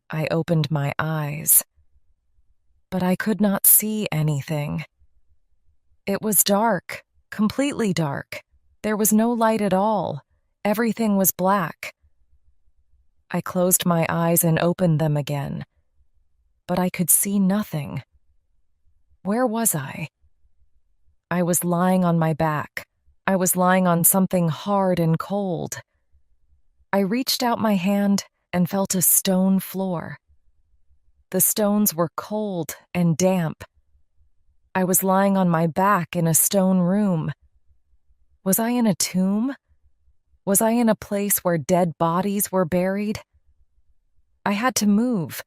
I opened my eyes, but I could not see anything. It was dark, completely dark. There was no light at all. Everything was black. I closed my eyes and opened them again, but I could see nothing. Where was I? I was lying on my back. I was lying on something hard and cold. I reached out my hand and felt a stone floor. The stones were cold and damp. I was lying on my back in a stone room. Was I in a tomb? Was I in a place where dead bodies were buried? I had to move.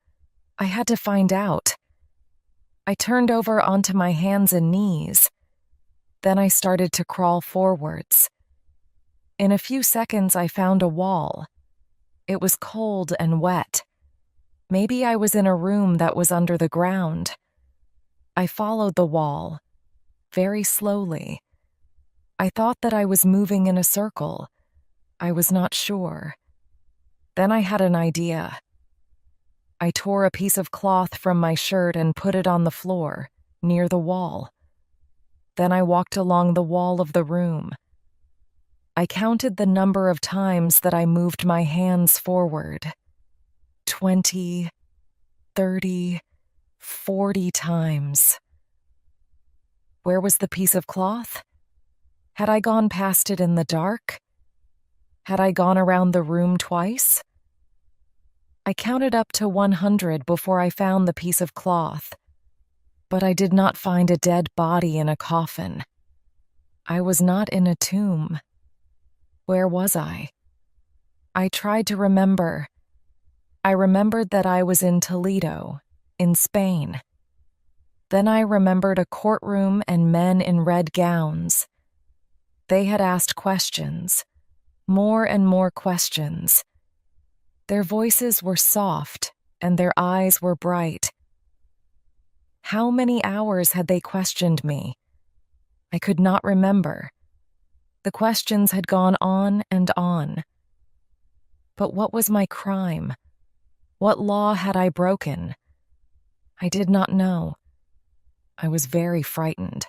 I had to find out. I turned over onto my hands and knees. Then I started to crawl forwards. In a few seconds, I found a wall. It was cold and wet. Maybe I was in a room that was under the ground. I followed the wall, very slowly. I thought that I was moving in a circle. I was not sure. Then I had an idea. I tore a piece of cloth from my shirt and put it on the floor, near the wall. Then I walked along the wall of the room. I counted the number of times that I moved my hands forward. 20, 30, 40 times. Where was the piece of cloth? Had I gone past it in the dark? Had I gone around the room twice? I counted up to 100 before I found the piece of cloth, but I did not find a dead body in a coffin. I was not in a tomb. Where was I? I tried to remember. I remembered that I was in Toledo, in Spain. Then I remembered a courtroom and men in red gowns. They had asked questions, more and more questions. Their voices were soft and their eyes were bright. How many hours had they questioned me? I could not remember. The questions had gone on and on. But what was my crime? What law had I broken? I did not know. I was very frightened.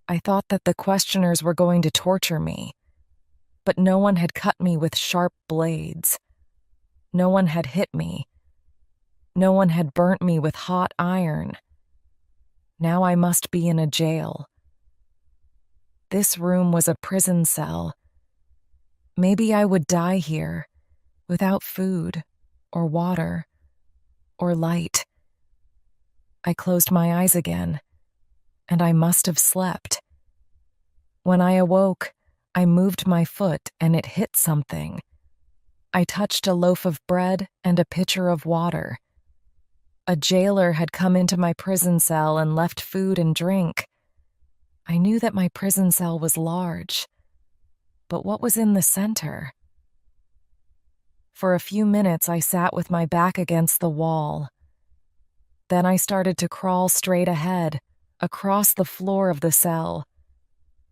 I thought that the questioners were going to torture me. But no one had cut me with sharp blades. No one had hit me. No one had burnt me with hot iron. Now I must be in a jail. This room was a prison cell. Maybe I would die here, without food, or water, or light. I closed my eyes again, and I must have slept. When I awoke, I moved my foot and it hit something. I touched a loaf of bread and a pitcher of water. A jailer had come into my prison cell and left food and drink. I knew that my prison cell was large, but what was in the center? For a few minutes, I sat with my back against the wall. Then I started to crawl straight ahead, across the floor of the cell.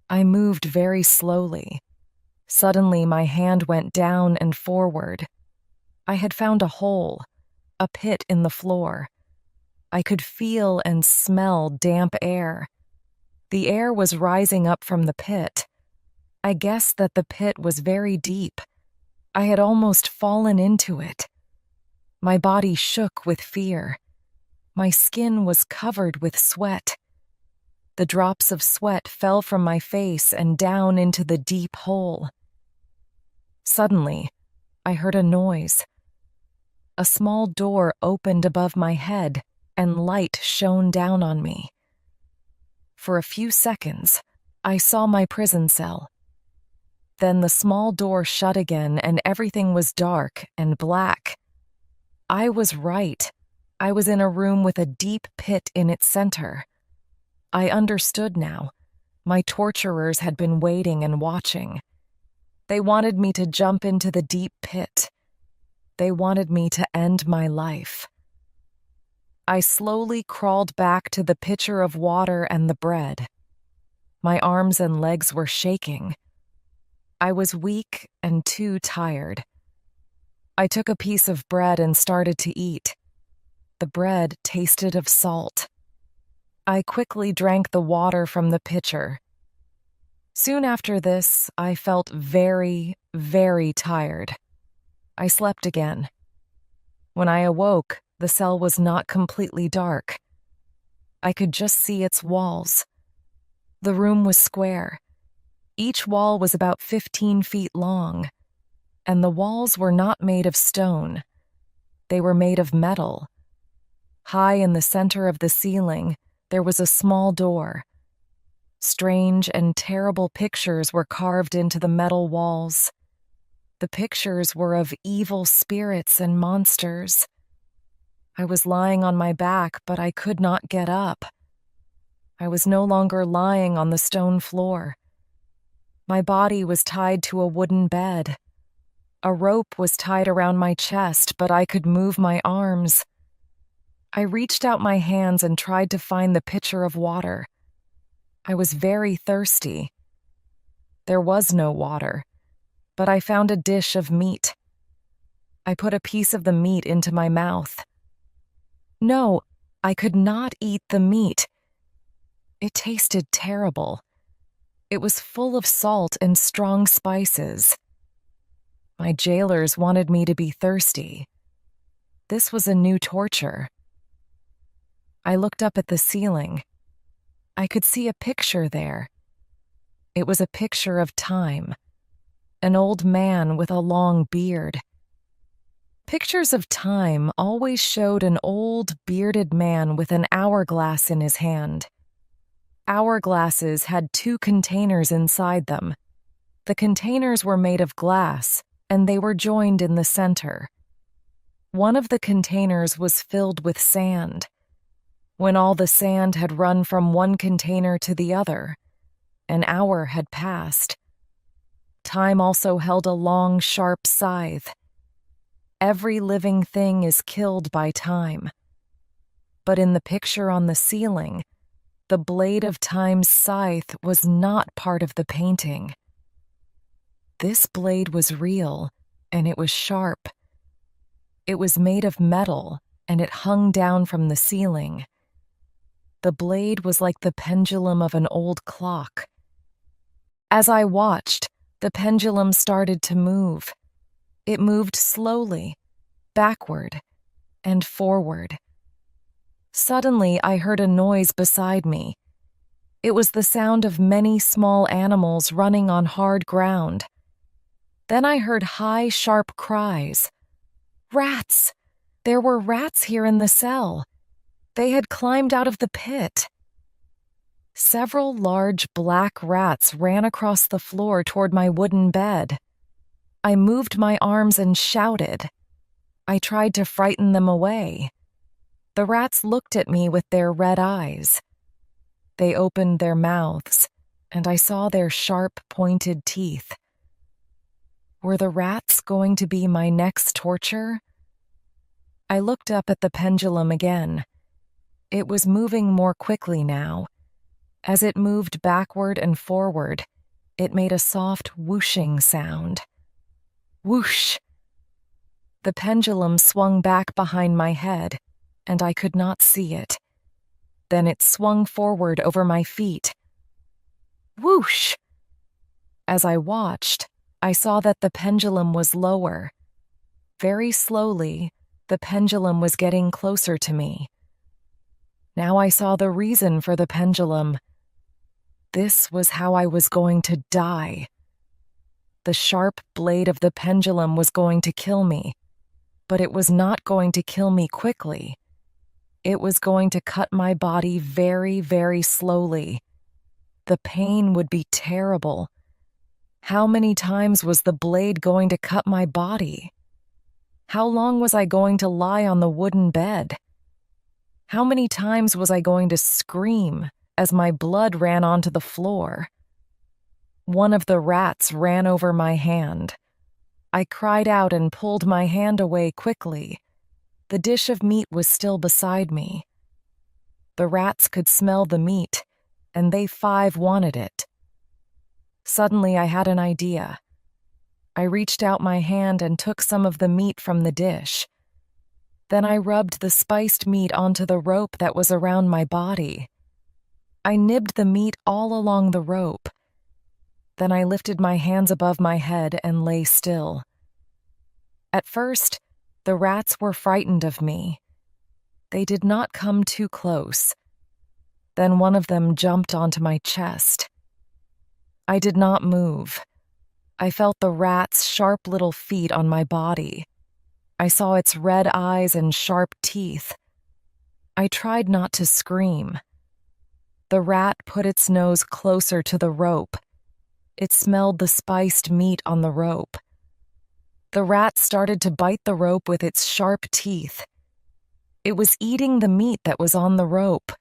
I moved very slowly. Suddenly, my hand went down and forward. I had found a hole, a pit in the floor. I could feel and smell damp air. The air was rising up from the pit. I guessed that the pit was very deep. I had almost fallen into it. My body shook with fear. My skin was covered with sweat. The drops of sweat fell from my face and down into the deep hole. Suddenly, I heard a noise. A small door opened above my head, and light shone down on me. For a few seconds, I saw my prison cell. Then the small door shut again, and everything was dark and black. I was right. I was in a room with a deep pit in its center. I understood now. My torturers had been waiting and watching. They wanted me to jump into the deep pit. They wanted me to end my life. I slowly crawled back to the pitcher of water and the bread. My arms and legs were shaking. I was weak and too tired. I took a piece of bread and started to eat. The bread tasted of salt. I quickly drank the water from the pitcher. Soon after this, I felt very, very tired. I slept again. When I awoke, the cell was not completely dark. I could just see its walls. The room was square. Each wall was about 15 feet long, and the walls were not made of stone. They were made of metal. High in the center of the ceiling, there was a small door. Strange and terrible pictures were carved into the metal walls. The pictures were of evil spirits and monsters. I was lying on my back, but I could not get up. I was no longer lying on the stone floor. My body was tied to a wooden bed. A rope was tied around my chest, but I could move my arms. I reached out my hands and tried to find the pitcher of water. I was very thirsty. There was no water, but I found a dish of meat. I put a piece of the meat into my mouth. No, I could not eat the meat. It tasted terrible. It was full of salt and strong spices. My jailers wanted me to be thirsty. This was a new torture. I looked up at the ceiling. I could see a picture there. It was a picture of time, an old man with a long beard. Pictures of time always showed an old, bearded man with an hourglass in his hand. Hourglasses had 2 containers inside them. The containers were made of glass, and they were joined in the center. One of the containers was filled with sand. When all the sand had run from one container to the other, an hour had passed. Time also held a long, sharp scythe. Every living thing is killed by time. But in the picture on the ceiling, the blade of time's scythe was not part of the painting. This blade was real, and it was sharp. It was made of metal, and it hung down from the ceiling. The blade was like the pendulum of an old clock. As I watched, the pendulum started to move. It moved slowly, backward, and forward. Suddenly, I heard a noise beside me. It was the sound of many small animals running on hard ground. Then I heard high, sharp cries. Rats! There were rats here in the cell. They had climbed out of the pit. Several large black rats ran across the floor toward my wooden bed. I moved my arms and shouted. I tried to frighten them away. The rats looked at me with their red eyes. They opened their mouths, and I saw their sharp, pointed teeth. Were the rats going to be my next torture? I looked up at the pendulum again. It was moving more quickly now. As it moved backward and forward, it made a soft whooshing sound. Whoosh! The pendulum swung back behind my head, and I could not see it. Then it swung forward over my feet. Whoosh! As I watched, I saw that the pendulum was lower. Very slowly, the pendulum was getting closer to me. Now I saw the reason for the pendulum. This was how I was going to die. The sharp blade of the pendulum was going to kill me, but it was not going to kill me quickly. It was going to cut my body very, very slowly. The pain would be terrible. How many times was the blade going to cut my body? How long was I going to lie on the wooden bed? How many times was I going to scream as my blood ran onto the floor? One of the rats ran over my hand. I cried out and pulled my hand away quickly. The dish of meat was still beside me. The rats could smell the meat, and they 5 wanted it. Suddenly I had an idea. I reached out my hand and took some of the meat from the dish. Then I rubbed the spiced meat onto the rope that was around my body. I nibbed the meat all along the rope. Then I lifted my hands above my head and lay still. At first, the rats were frightened of me. They did not come too close. Then one of them jumped onto my chest. I did not move. I felt the rat's sharp little feet on my body. I saw its red eyes and sharp teeth. I tried not to scream. The rat put its nose closer to the rope. It smelled the spiced meat on the rope. The rat started to bite the rope with its sharp teeth. It was eating the meat that was on the rope.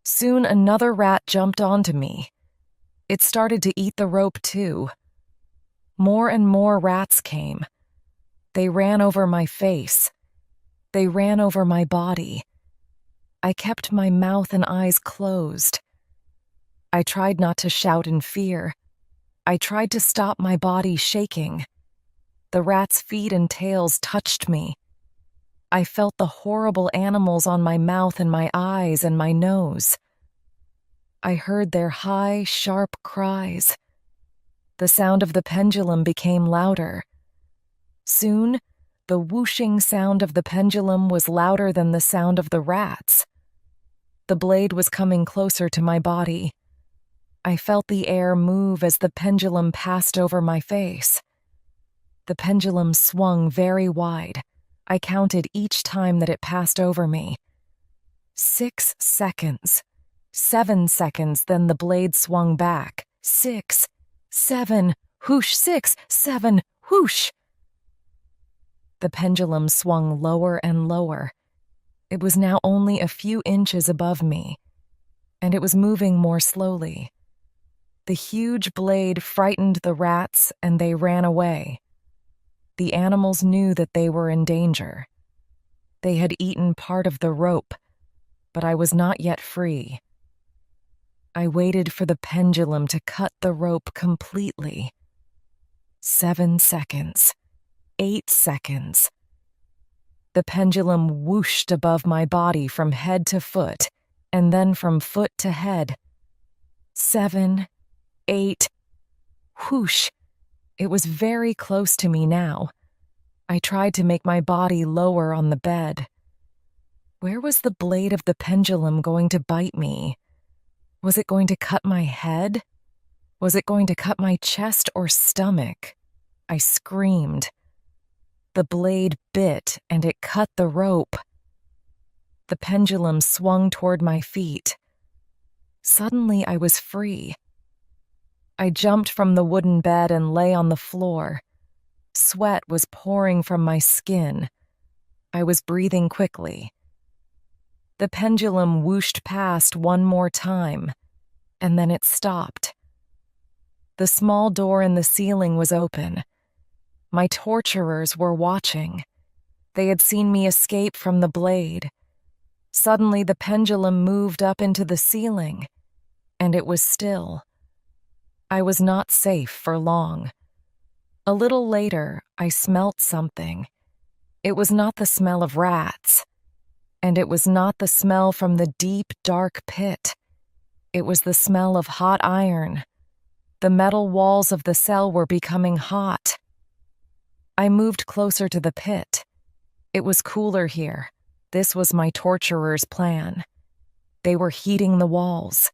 Soon another rat jumped onto me. It started to eat the rope too. More and more rats came. They ran over my face. They ran over my body. I kept my mouth and eyes closed. I tried not to shout in fear. I tried to stop my body shaking. The rats' feet and tails touched me. I felt the horrible animals on my mouth and my eyes and my nose. I heard their high, sharp cries. The sound of the pendulum became louder. Soon, the whooshing sound of the pendulum was louder than the sound of the rats. The blade was coming closer to my body. I felt the air move as the pendulum passed over my face. The pendulum swung very wide. I counted each time that it passed over me. 6 seconds. 7 seconds, then the blade swung back. 6, 7, whoosh, 6, 7, whoosh. The pendulum swung lower and lower. It was now only a few inches above me, and it was moving more slowly. The huge blade frightened the rats, and they ran away. The animals knew that they were in danger. They had eaten part of the rope, but I was not yet free. I waited for the pendulum to cut the rope completely. 7 seconds. 8 seconds. The pendulum whooshed above my body from head to foot, and then from foot to head. 7, 8, whoosh. It was very close to me now. I tried to make my body lower on the bed. Where was the blade of the pendulum going to bite me? Was it going to cut my head? Was it going to cut my chest or stomach? I screamed. The blade bit and it cut the rope. The pendulum swung toward my feet. Suddenly I was free. I jumped from the wooden bed and lay on the floor. Sweat was pouring from my skin. I was breathing quickly. The pendulum whooshed past one more time, and then it stopped. The small door in the ceiling was open. My torturers were watching. They had seen me escape from the blade. Suddenly the pendulum moved up into the ceiling, and it was still. I was not safe for long. A little later, I smelt something. It was not the smell of rats, and it was not the smell from the deep, dark pit. It was the smell of hot iron. The metal walls of the cell were becoming hot. I moved closer to the pit. It was cooler here. This was my torturers' plan. They were heating the walls.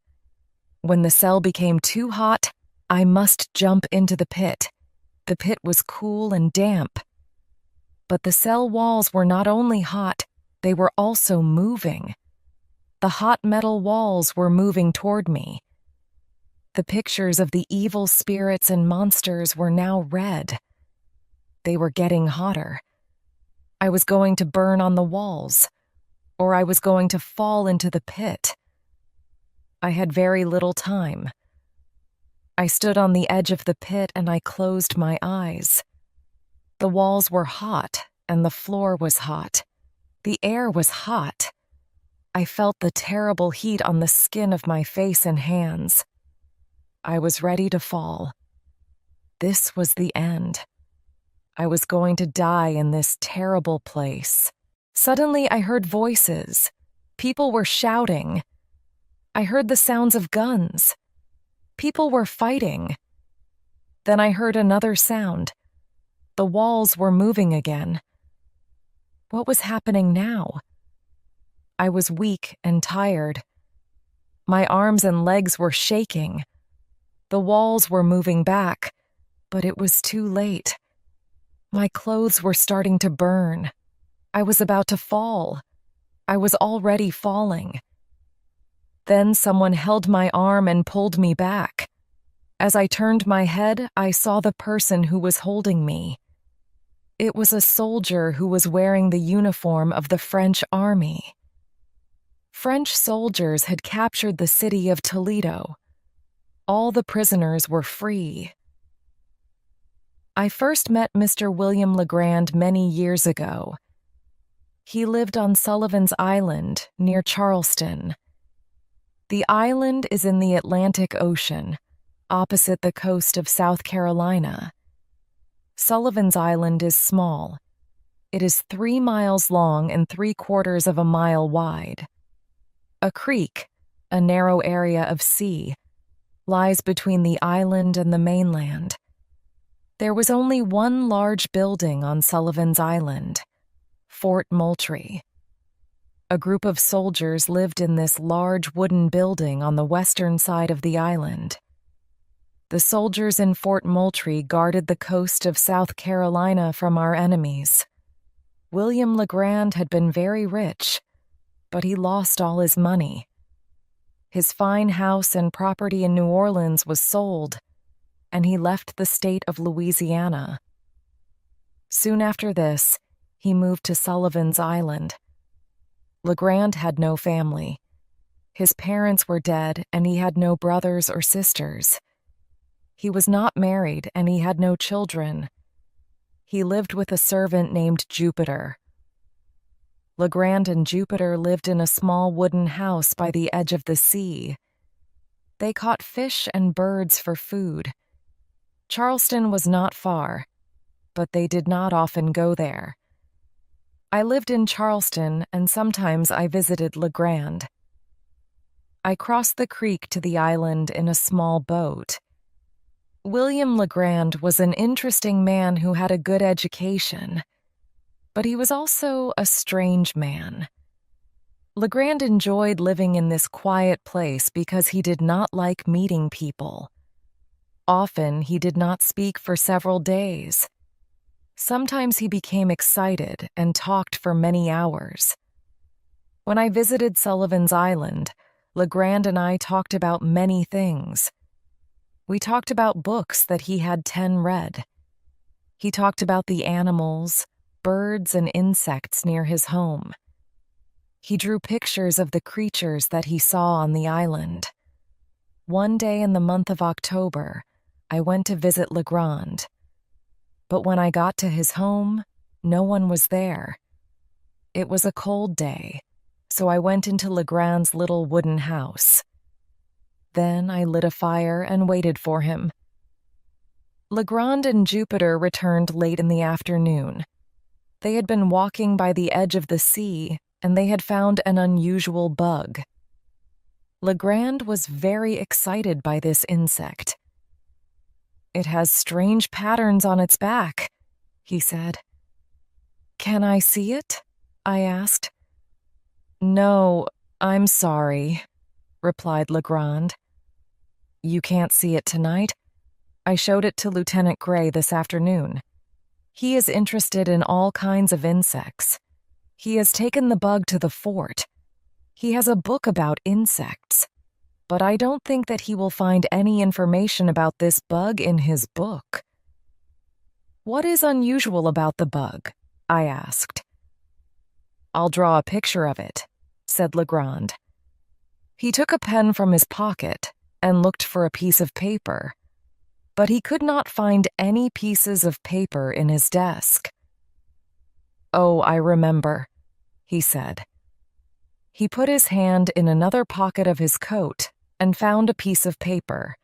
When the cell became too hot, I must jump into the pit. The pit was cool and damp. But the cell walls were not only hot, they were also moving. The hot metal walls were moving toward me. The pictures of the evil spirits and monsters were now red. They were getting hotter. I was going to burn on the walls, or I was going to fall into the pit. I had very little time. I stood on the edge of the pit and I closed my eyes. The walls were hot and the floor was hot. The air was hot. I felt the terrible heat on the skin of my face and hands. I was ready to fall. this was the end. I was going to die in this terrible place. Suddenly, I heard voices. People were shouting. I heard the sounds of guns. People were fighting. Then I heard another sound. The walls were moving again. What was happening now? I was weak and tired. My arms and legs were shaking. The walls were moving back, but it was too late. My clothes were starting to burn. I was about to fall. I was already falling. Then someone held my arm and pulled me back. As I turned my head, I saw the person who was holding me. It was a soldier who was wearing the uniform of the French army. French soldiers had captured the city of Toledo. All the prisoners were free. I first met Mr. William Legrand many years ago. He lived on Sullivan's Island, near Charleston. The island is in the Atlantic Ocean, opposite the coast of South Carolina. Sullivan's Island is small. It is 3 miles long and 3/4 of a mile wide. A creek, a narrow area of sea, lies between the island and the mainland. There was only one large building on Sullivan's Island, Fort Moultrie. A group of soldiers lived in this large wooden building on the western side of the island. The soldiers in Fort Moultrie guarded the coast of South Carolina from our enemies. William Legrand had been very rich, but he lost all his money. His fine house and property in New Orleans was sold, and he left the state of Louisiana. Soon after this, he moved to Sullivan's Island. Legrand had no family. His parents were dead, and he had no brothers or sisters. He was not married, and he had no children. He lived with a servant named Jupiter. Legrand and Jupiter lived in a small wooden house by the edge of the sea. They caught fish and birds for food. Charleston was not far, but they did not often go there. I lived in Charleston, and sometimes I visited Legrand. I crossed the creek to the island in a small boat. William Legrand was an interesting man who had a good education, but he was also a strange man. Legrand enjoyed living in this quiet place because he did not like meeting people. Often he did not speak for several days. Sometimes he became excited and talked for many hours. When I visited Sullivan's Island, Legrand and I talked about many things. We talked about books that he had 10 read. He talked about the animals, birds, and insects near his home. He drew pictures of the creatures that he saw on the island. One day in the month of October, I went to visit Legrand. But when I got to his home, no one was there. It was a cold day, so I went into Legrand's little wooden house. Then I lit a fire and waited for him. Legrand and Jupiter returned late in the afternoon. They had been walking by the edge of the sea, and they had found an unusual bug. Legrand was very excited by this insect. "It has strange patterns on its back," he said. "Can I see it?" I asked. "No, I'm sorry," replied Legrand. "You can't see it tonight? I showed it to Lieutenant Gray this afternoon. He is interested in all kinds of insects. He has taken the bug to the fort. He has a book about insects, but I don't think that he will find any information about this bug in his book." "What is unusual about the bug?" I asked. "I'll draw a picture of it," said Legrand. He took a pen from his pocket and looked for a piece of paper, but he could not find any pieces of paper in his desk. "Oh, I remember," he said. He put his hand in another pocket of his coat and found a piece of paper.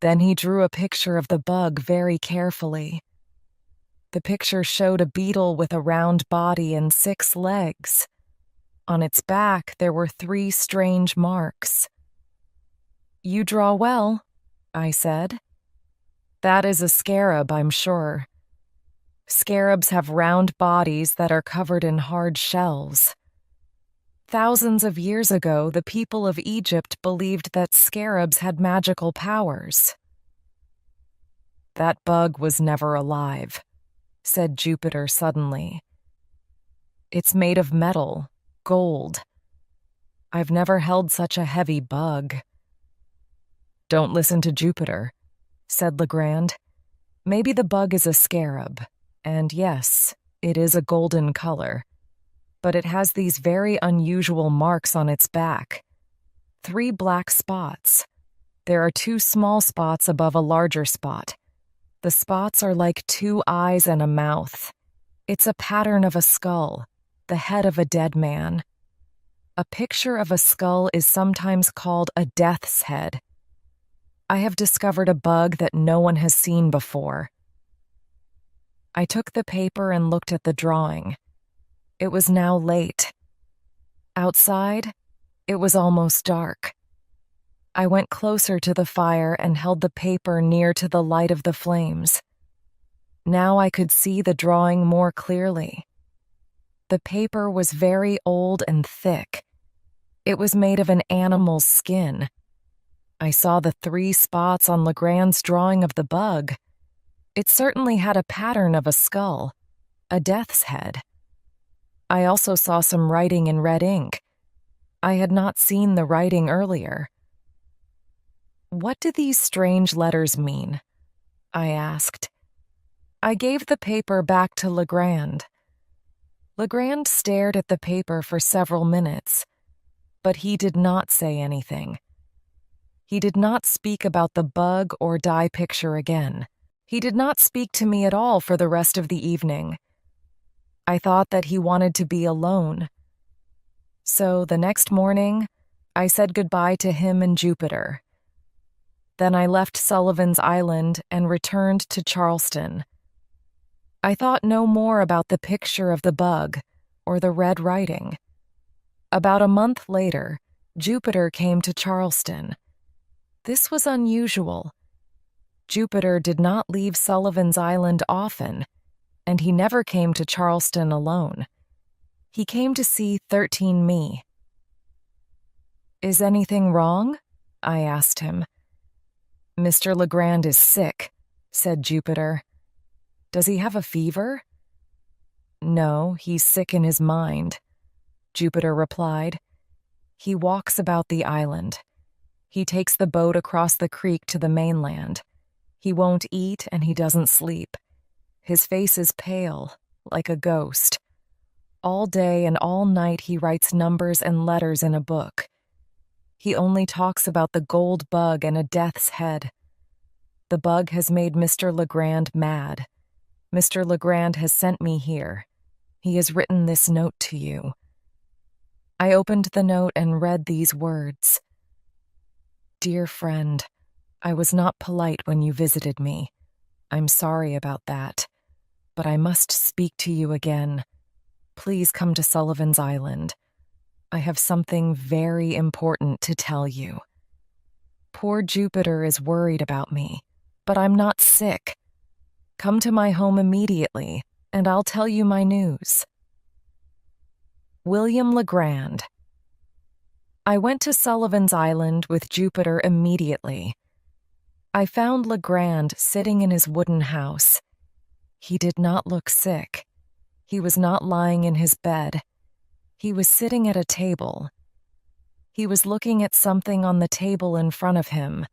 Then he drew a picture of the bug very carefully. The picture showed a beetle with a round body and 6 legs. On its back, there were 3 strange marks. "You draw well," I said. "That is a scarab, I'm sure. Scarabs have round bodies that are covered in hard shells. Thousands of years ago, the people of Egypt believed that scarabs had magical powers." "That bug was never alive," said Jupiter suddenly. "It's made of metal, gold. I've never held such a heavy bug." "Don't listen to Jupiter," said Legrand. "Maybe the bug is a scarab, and yes, it is a golden color. But it has these very unusual marks on its back. 3 black spots. There are 2 small spots above a larger spot. The spots are like 2 eyes and a mouth. It's a pattern of a skull, the head of a dead man. A picture of a skull is sometimes called a death's head. I have discovered a bug that no one has seen before." I took the paper and looked at the drawing. It was now late. Outside, it was almost dark. I went closer to the fire and held the paper near to the light of the flames. Now I could see the drawing more clearly. The paper was very old and thick. It was made of an animal's skin. I saw the 3 spots on Legrand's drawing of the bug. It certainly had a pattern of a skull, a death's head. I also saw some writing in red ink. I had not seen the writing earlier. "What do these strange letters mean?" I asked. I gave the paper back to Legrand. Legrand stared at the paper for several minutes, but he did not say anything. He did not speak about the bug or die picture again. He did not speak to me at all for the rest of the evening. I thought that he wanted to be alone. So the next morning, I said goodbye to him and Jupiter. Then I left Sullivan's Island and returned to Charleston. I thought no more about the picture of the bug or the red writing. About a month later, Jupiter came to Charleston. This was unusual. Jupiter did not leave Sullivan's Island often, and he never came to Charleston alone. He came to see 13 Me. "Is anything wrong?" I asked him. "Mr. Legrand is sick," said Jupiter. "Does he have a fever?" "No, he's sick in his mind," Jupiter replied. "He walks about the island. He takes the boat across the creek to the mainland. He won't eat and he doesn't sleep. His face is pale, like a ghost. All day and all night he writes numbers and letters in a book. He only talks about the gold bug and a death's head. The bug has made Mr. Legrand mad. Mr. Legrand has sent me here. He has written this note to you." I opened the note and read these words. "Dear friend, I was not polite when you visited me. I'm sorry about that. But I must speak to you again. Please come to Sullivan's Island. I have something very important to tell you. Poor Jupiter is worried about me, but I'm not sick. Come to my home immediately, and I'll tell you my news." William Legrand. I went to Sullivan's Island with Jupiter immediately. I found Legrand sitting in his wooden house. He did not look sick. He was not lying in his bed. He was sitting at a table. He was looking at something on the table in front of him.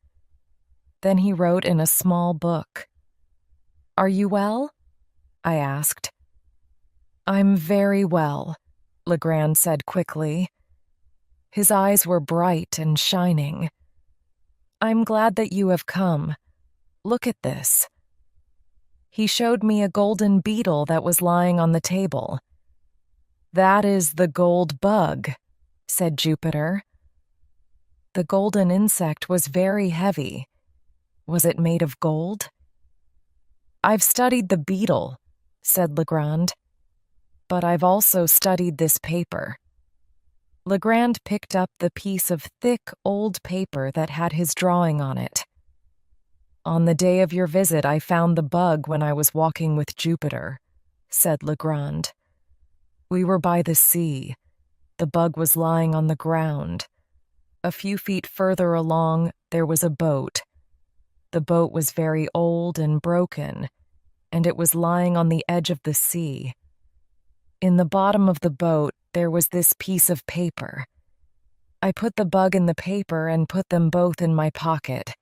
Then he wrote in a small book. "Are you well?" I asked. "I'm very well," Legrand said quickly. His eyes were bright and shining. "I'm glad that you have come. Look at this." He showed me a golden beetle that was lying on the table. "That is the gold bug," said Jupiter. The golden insect was very heavy. Was it made of gold? I've studied the beetle, said Legrand, but I've also studied this paper. Legrand picked up the piece of thick, old paper that had his drawing on it. On the day of your visit, I found the bug when I was walking with Jupiter, said Legrand. We were by the sea. The bug was lying on the ground. A few feet further along, there was a boat. The boat was very old and broken, and it was lying on the edge of the sea. In the bottom of the boat, there was this piece of paper. I put the bug in the paper and put them both in my pocket.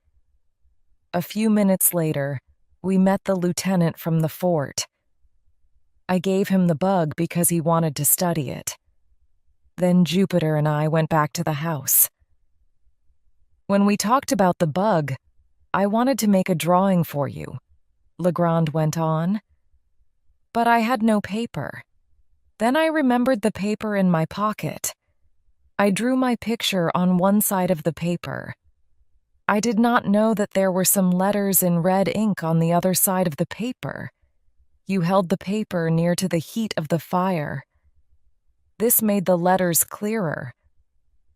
A few minutes later, we met the lieutenant from the fort. I gave him the bug because he wanted to study it. Then Jupiter and I went back to the house. When we talked about the bug, I wanted to make a drawing for you, Legrand went on. But I had no paper. Then I remembered the paper in my pocket. I drew my picture on one side of the paper. I did not know that there were some letters in red ink on the other side of the paper. You held the paper near to the heat of the fire. This made the letters clearer.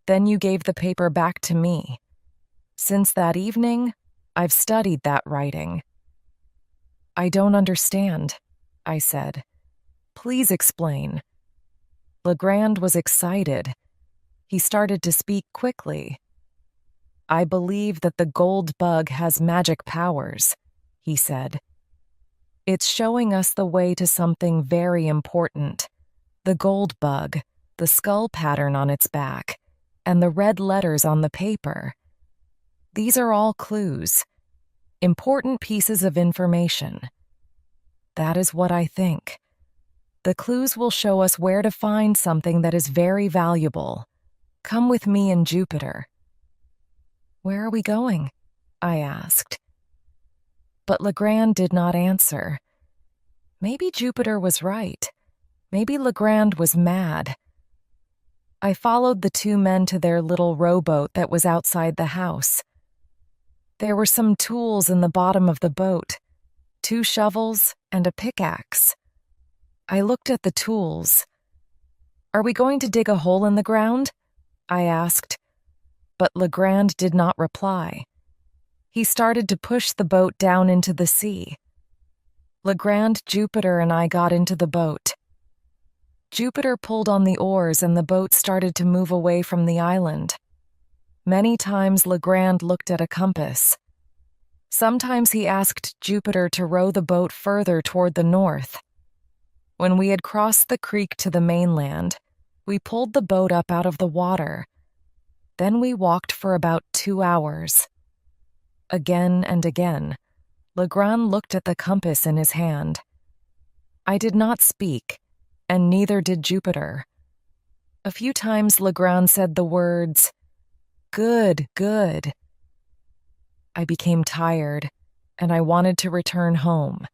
Then you gave the paper back to me. Since that evening, I've studied that writing. I don't understand, I said. Please explain. Legrand was excited. He started to speak quickly. I believe that the gold bug has magic powers, he said. It's showing us the way to something very important. The gold bug, the skull pattern on its back, and the red letters on the paper. These are all clues, important pieces of information. That is what I think. The clues will show us where to find something that is very valuable. Come with me and Jupiter. Where are we going? I asked. But Legrand did not answer. Maybe Jupiter was right. Maybe Legrand was mad. I followed the two men to their little rowboat that was outside the house. There were some tools in the bottom of the boat, 2 shovels and a pickaxe. I looked at the tools. Are we going to dig a hole in the ground? I asked. But Legrand did not reply. He started to push the boat down into the sea. Legrand, Jupiter, and I got into the boat. Jupiter pulled on the oars and the boat started to move away from the island. Many times Legrand looked at a compass. Sometimes he asked Jupiter to row the boat further toward the north. When we had crossed the creek to the mainland, we pulled the boat up out of the water. Then we walked for about 2 hours. Again and again, Legrand looked at the compass in his hand. I did not speak, and neither did Jupiter. A few times Legrand said the words, "Good, good." I became tired, and I wanted to return home.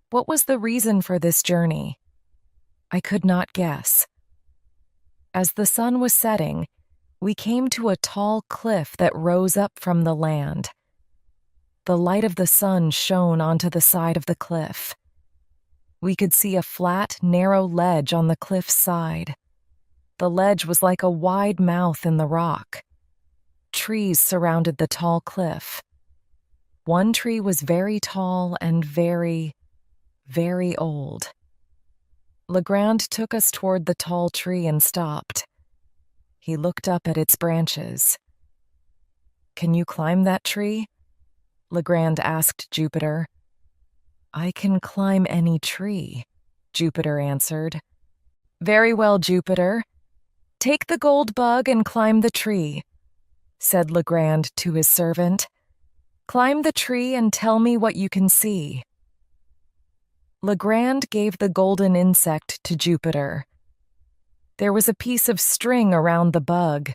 What was the reason for this journey? I could not guess. As the sun was setting, we came to a tall cliff that rose up from the land. The light of the sun shone onto the side of the cliff. We could see a flat, narrow ledge on the cliff's side. The ledge was like a wide mouth in the rock. Trees surrounded the tall cliff. One tree was very tall and very, very old. Legrand took us toward the tall tree and stopped. He looked up at its branches. "Can you climb that tree?" Legrand asked Jupiter. "I can climb any tree," Jupiter answered. "Very well, Jupiter. Take the gold bug and climb the tree," said Legrand to his servant. "Climb the tree and tell me what you can see." Legrand gave the golden insect to Jupiter. There was a piece of string around the bug.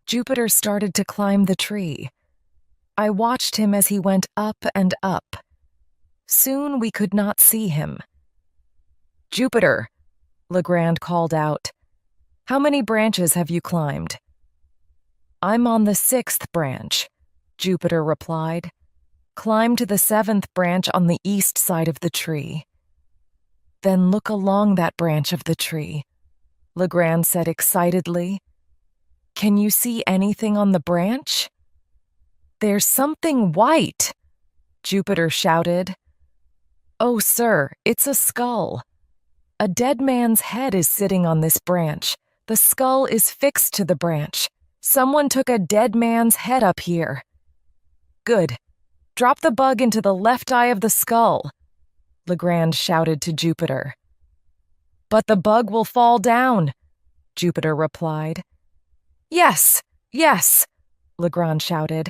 Jupiter started to climb the tree. I watched him as he went up and up. Soon we could not see him. "Jupiter," Legrand called out, "how many branches have you climbed?" "I'm on the 6th branch," Jupiter replied. Climb to the 7th branch on the east side of the tree. Then look along that branch of the tree, Legrand said excitedly. Can you see anything on the branch? There's something white, Jupiter shouted. Oh, sir, it's a skull. A dead man's head is sitting on this branch. The skull is fixed to the branch. Someone took a dead man's head up here. Good. Drop the bug into the left eye of the skull, Legrand shouted to Jupiter. But the bug will fall down, Jupiter replied. Yes, yes, Legrand shouted.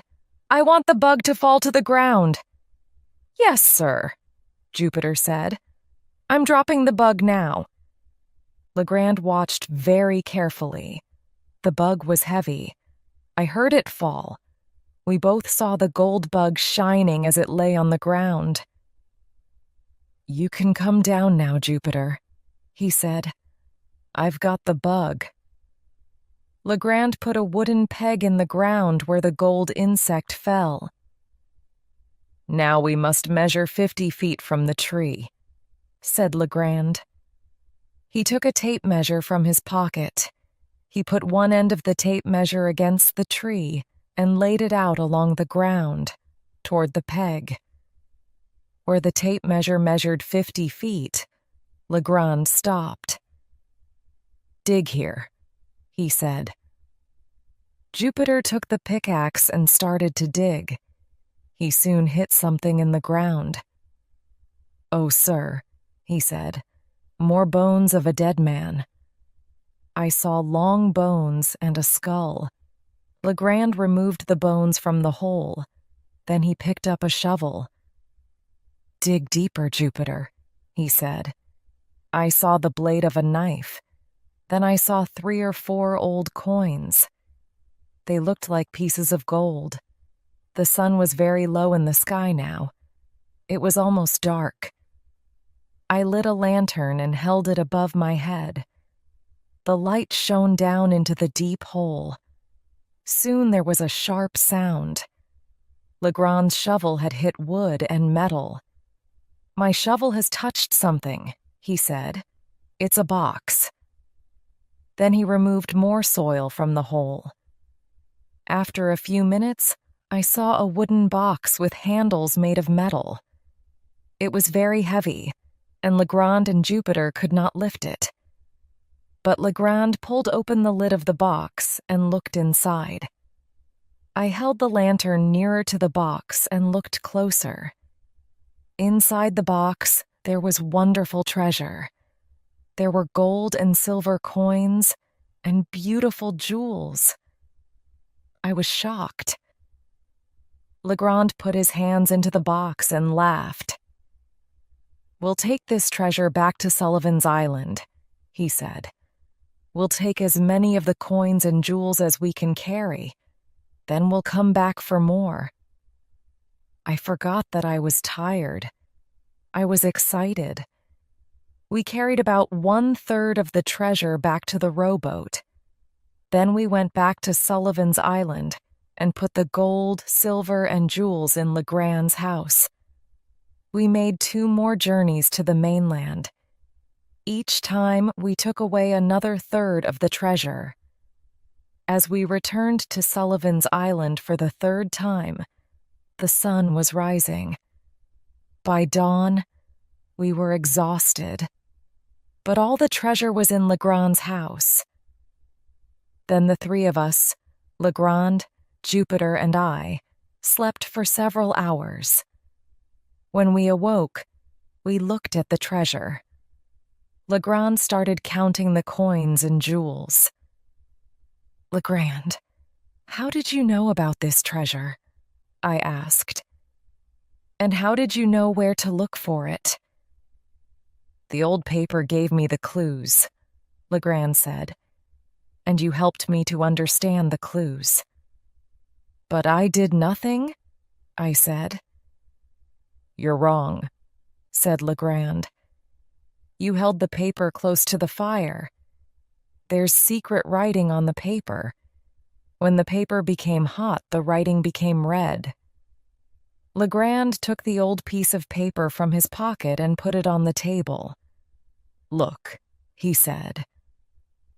I want the bug to fall to the ground. Yes, sir, Jupiter said. I'm dropping the bug now. Legrand watched very carefully. The bug was heavy. I heard it fall. We both saw the gold bug shining as it lay on the ground. You can come down now, Jupiter, he said. I've got the bug. Legrand put a wooden peg in the ground where the gold insect fell. Now we must measure 50 feet from the tree, said Legrand. He took a tape measure from his pocket. He put one end of the tape measure against the tree and laid it out along the ground, toward the peg. Where the tape measure measured 50 feet, Legrand stopped. Dig here, he said. Jupiter took the pickaxe and started to dig. He soon hit something in the ground. Oh, sir, he said, more bones of a dead man. I saw long bones and a skull. Legrand removed the bones from the hole. Then he picked up a shovel. Dig deeper, Jupiter, he said. I saw the blade of a knife. Then I saw 3 or 4 old coins. They looked like pieces of gold. The sun was very low in the sky now. It was almost dark. I lit a lantern and held it above my head. The light shone down into the deep hole. Soon there was a sharp sound. Legrand's shovel had hit wood and metal. My shovel has touched something, he said. It's a box. Then he removed more soil from the hole. After a few minutes, I saw a wooden box with handles made of metal. It was very heavy, and Legrand and Jupiter could not lift it. But Legrand pulled open the lid of the box and looked inside. I held the lantern nearer to the box and looked closer. Inside the box, there was wonderful treasure. There were gold and silver coins and beautiful jewels. I was shocked. Legrand put his hands into the box and laughed. We'll take this treasure back to Sullivan's Island, he said. We'll take as many of the coins and jewels as we can carry. Then we'll come back for more. I forgot that I was tired. I was excited. We carried about 1/3 of the treasure back to the rowboat. Then we went back to Sullivan's Island and put the gold, silver, and jewels in Legrand's house. We made 2 more journeys to the mainland. Each time, we took away another 1/3 of the treasure. As we returned to Sullivan's Island for the 3rd time, the sun was rising. By dawn, we were exhausted. But all the treasure was in Legrand's house. Then the 3 of us, Legrand, Jupiter, and I, slept for several hours. When we awoke, we looked at the treasure. Legrand started counting the coins and jewels. Legrand, how did you know about this treasure? I asked. And how did you know where to look for it? The old paper gave me the clues, Legrand said, and you helped me to understand the clues. But I did nothing, I said. You're wrong, said Legrand. You held the paper close to the fire. There's secret writing on the paper. When the paper became hot, the writing became red. Legrand took the old piece of paper from his pocket and put it on the table. "Look," he said.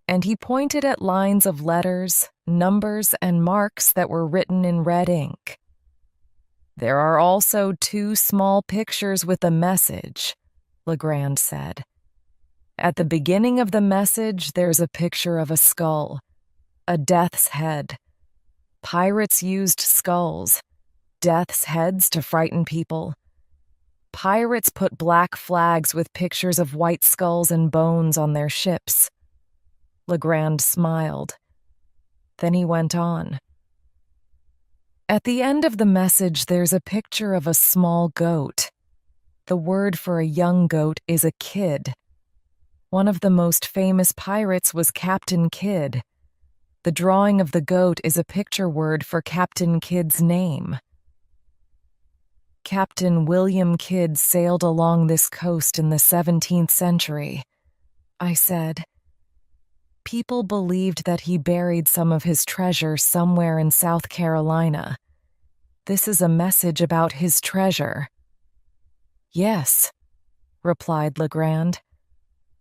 And he pointed at lines of letters, numbers, and marks that were written in red ink. "There are also 2 small pictures with a message," Legrand said. "At the beginning of the message, there's a picture of a skull, a death's head. Pirates used skulls, death's heads, to frighten people. Pirates put black flags with pictures of white skulls and bones on their ships." Legrand smiled. Then he went on. "At the end of the message, there's a picture of a small goat. The word for a young goat is a kid. One of the most famous pirates was Captain Kidd. The drawing of the goat is a picture word for Captain Kidd's name. Captain William Kidd sailed along this coast in the 17th century," I said. "People believed that he buried some of his treasure somewhere in South Carolina. This is a message about his treasure." "Yes," replied Legrand.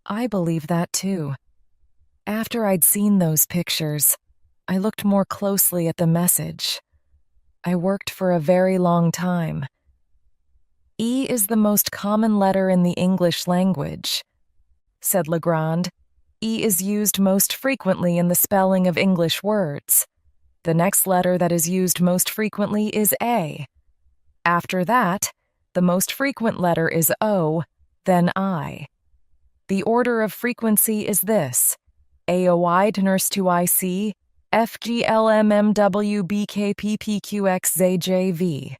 "I believe that too. After I'd seen those pictures, I looked more closely at the message. I worked for a very long time. E is the most common letter in the English language," said Legrand. "E is used most frequently in the spelling of English words. The next letter that is used most frequently is A. After that, the most frequent letter is O, then I. The order of frequency is this: AOI to nurse to IC, FGLMMWBKPPQXZJV.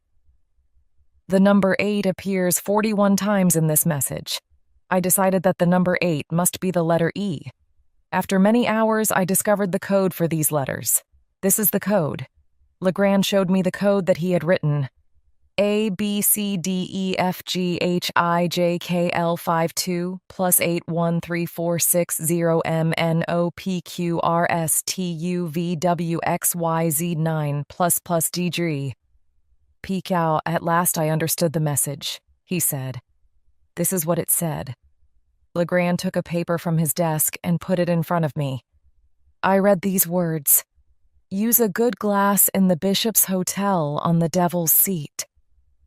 The number 8 appears 41 times in this message. I decided that the number 8 must be the letter E. After many hours, I discovered the code for these letters. This is the code." Legrand showed me the code that he had written. ABCDEFGHIJKL52 plus 813460MNOPQRSTUVWXYZ9 plus DG. "Peek out, at last I understood the message," he said. This is what it said. Legrand took a paper from his desk and put it in front of me. I read these words: "Use a good glass in the Bishop's Hotel on the Devil's Seat.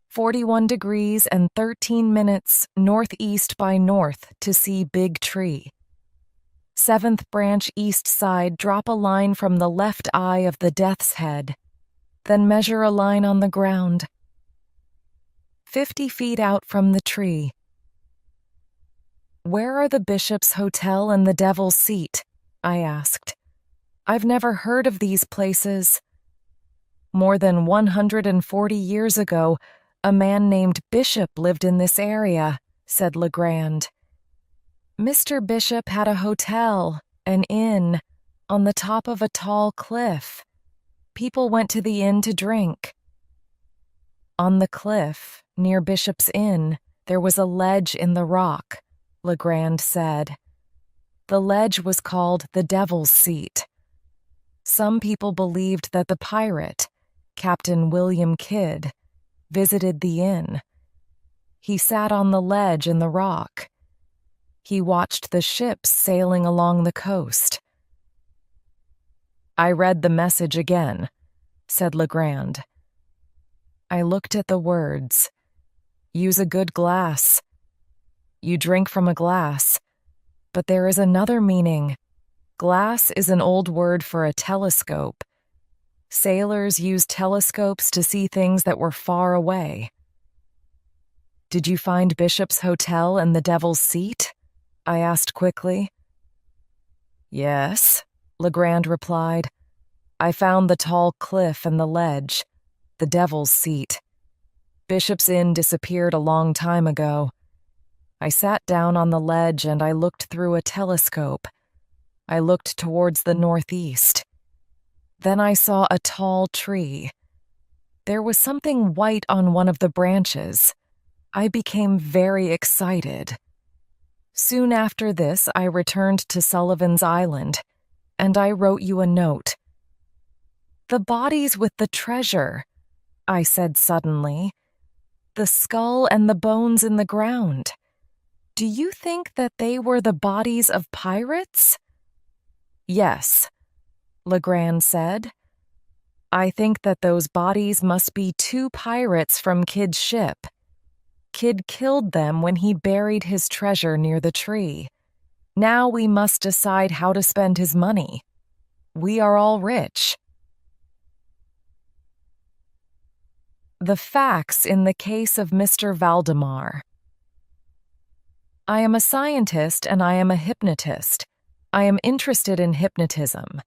41 degrees and 13 minutes northeast by north to see Big Tree. 7th branch east side, drop a line from the left eye of the Death's Head. Then measure a line on the ground. 50 feet out from the tree." "Where are the Bishop's Hotel and the Devil's Seat?" I asked. "I've never heard of these places." "More than 140 years ago, a man named Bishop lived in this area," said Legrand. "Mr. Bishop had a hotel, an inn, on the top of a tall cliff. People went to the inn to drink. On the cliff, near Bishop's Inn, there was a ledge in the rock," Legrand said. "The ledge was called the Devil's Seat. Some people believed that the pirate, Captain William Kidd, visited the inn. He sat on the ledge in the rock. He watched the ships sailing along the coast." "I read the message again," said Legrand. I looked at the words. "Use a good glass. You drink from a glass. But there is another meaning. Glass is an old word for a telescope. Sailors used telescopes to see things that were far away." "Did you find Bishop's Hotel and the Devil's Seat?" I asked quickly. "Yes," Legrand replied. "I found the tall cliff and the ledge, the Devil's Seat. Bishop's Inn disappeared a long time ago. I sat down on the ledge and I looked through a telescope. I looked towards the northeast. Then I saw a tall tree. There was something white on one of the branches. I became very excited. Soon after this, I returned to Sullivan's Island, and I wrote you a note. The bodies with the treasure, I said suddenly. The skull and the bones in the ground. Do you think that they were the bodies of pirates? Yes, Legrand said. I think that those bodies must be two pirates from Kid's ship. Kid killed them when he buried his treasure near the tree. Now we must decide how to spend his money. We are all rich. The facts in the case of Mr. Valdemar. I am a scientist and I am a hypnotist. I am interested in hypnotism.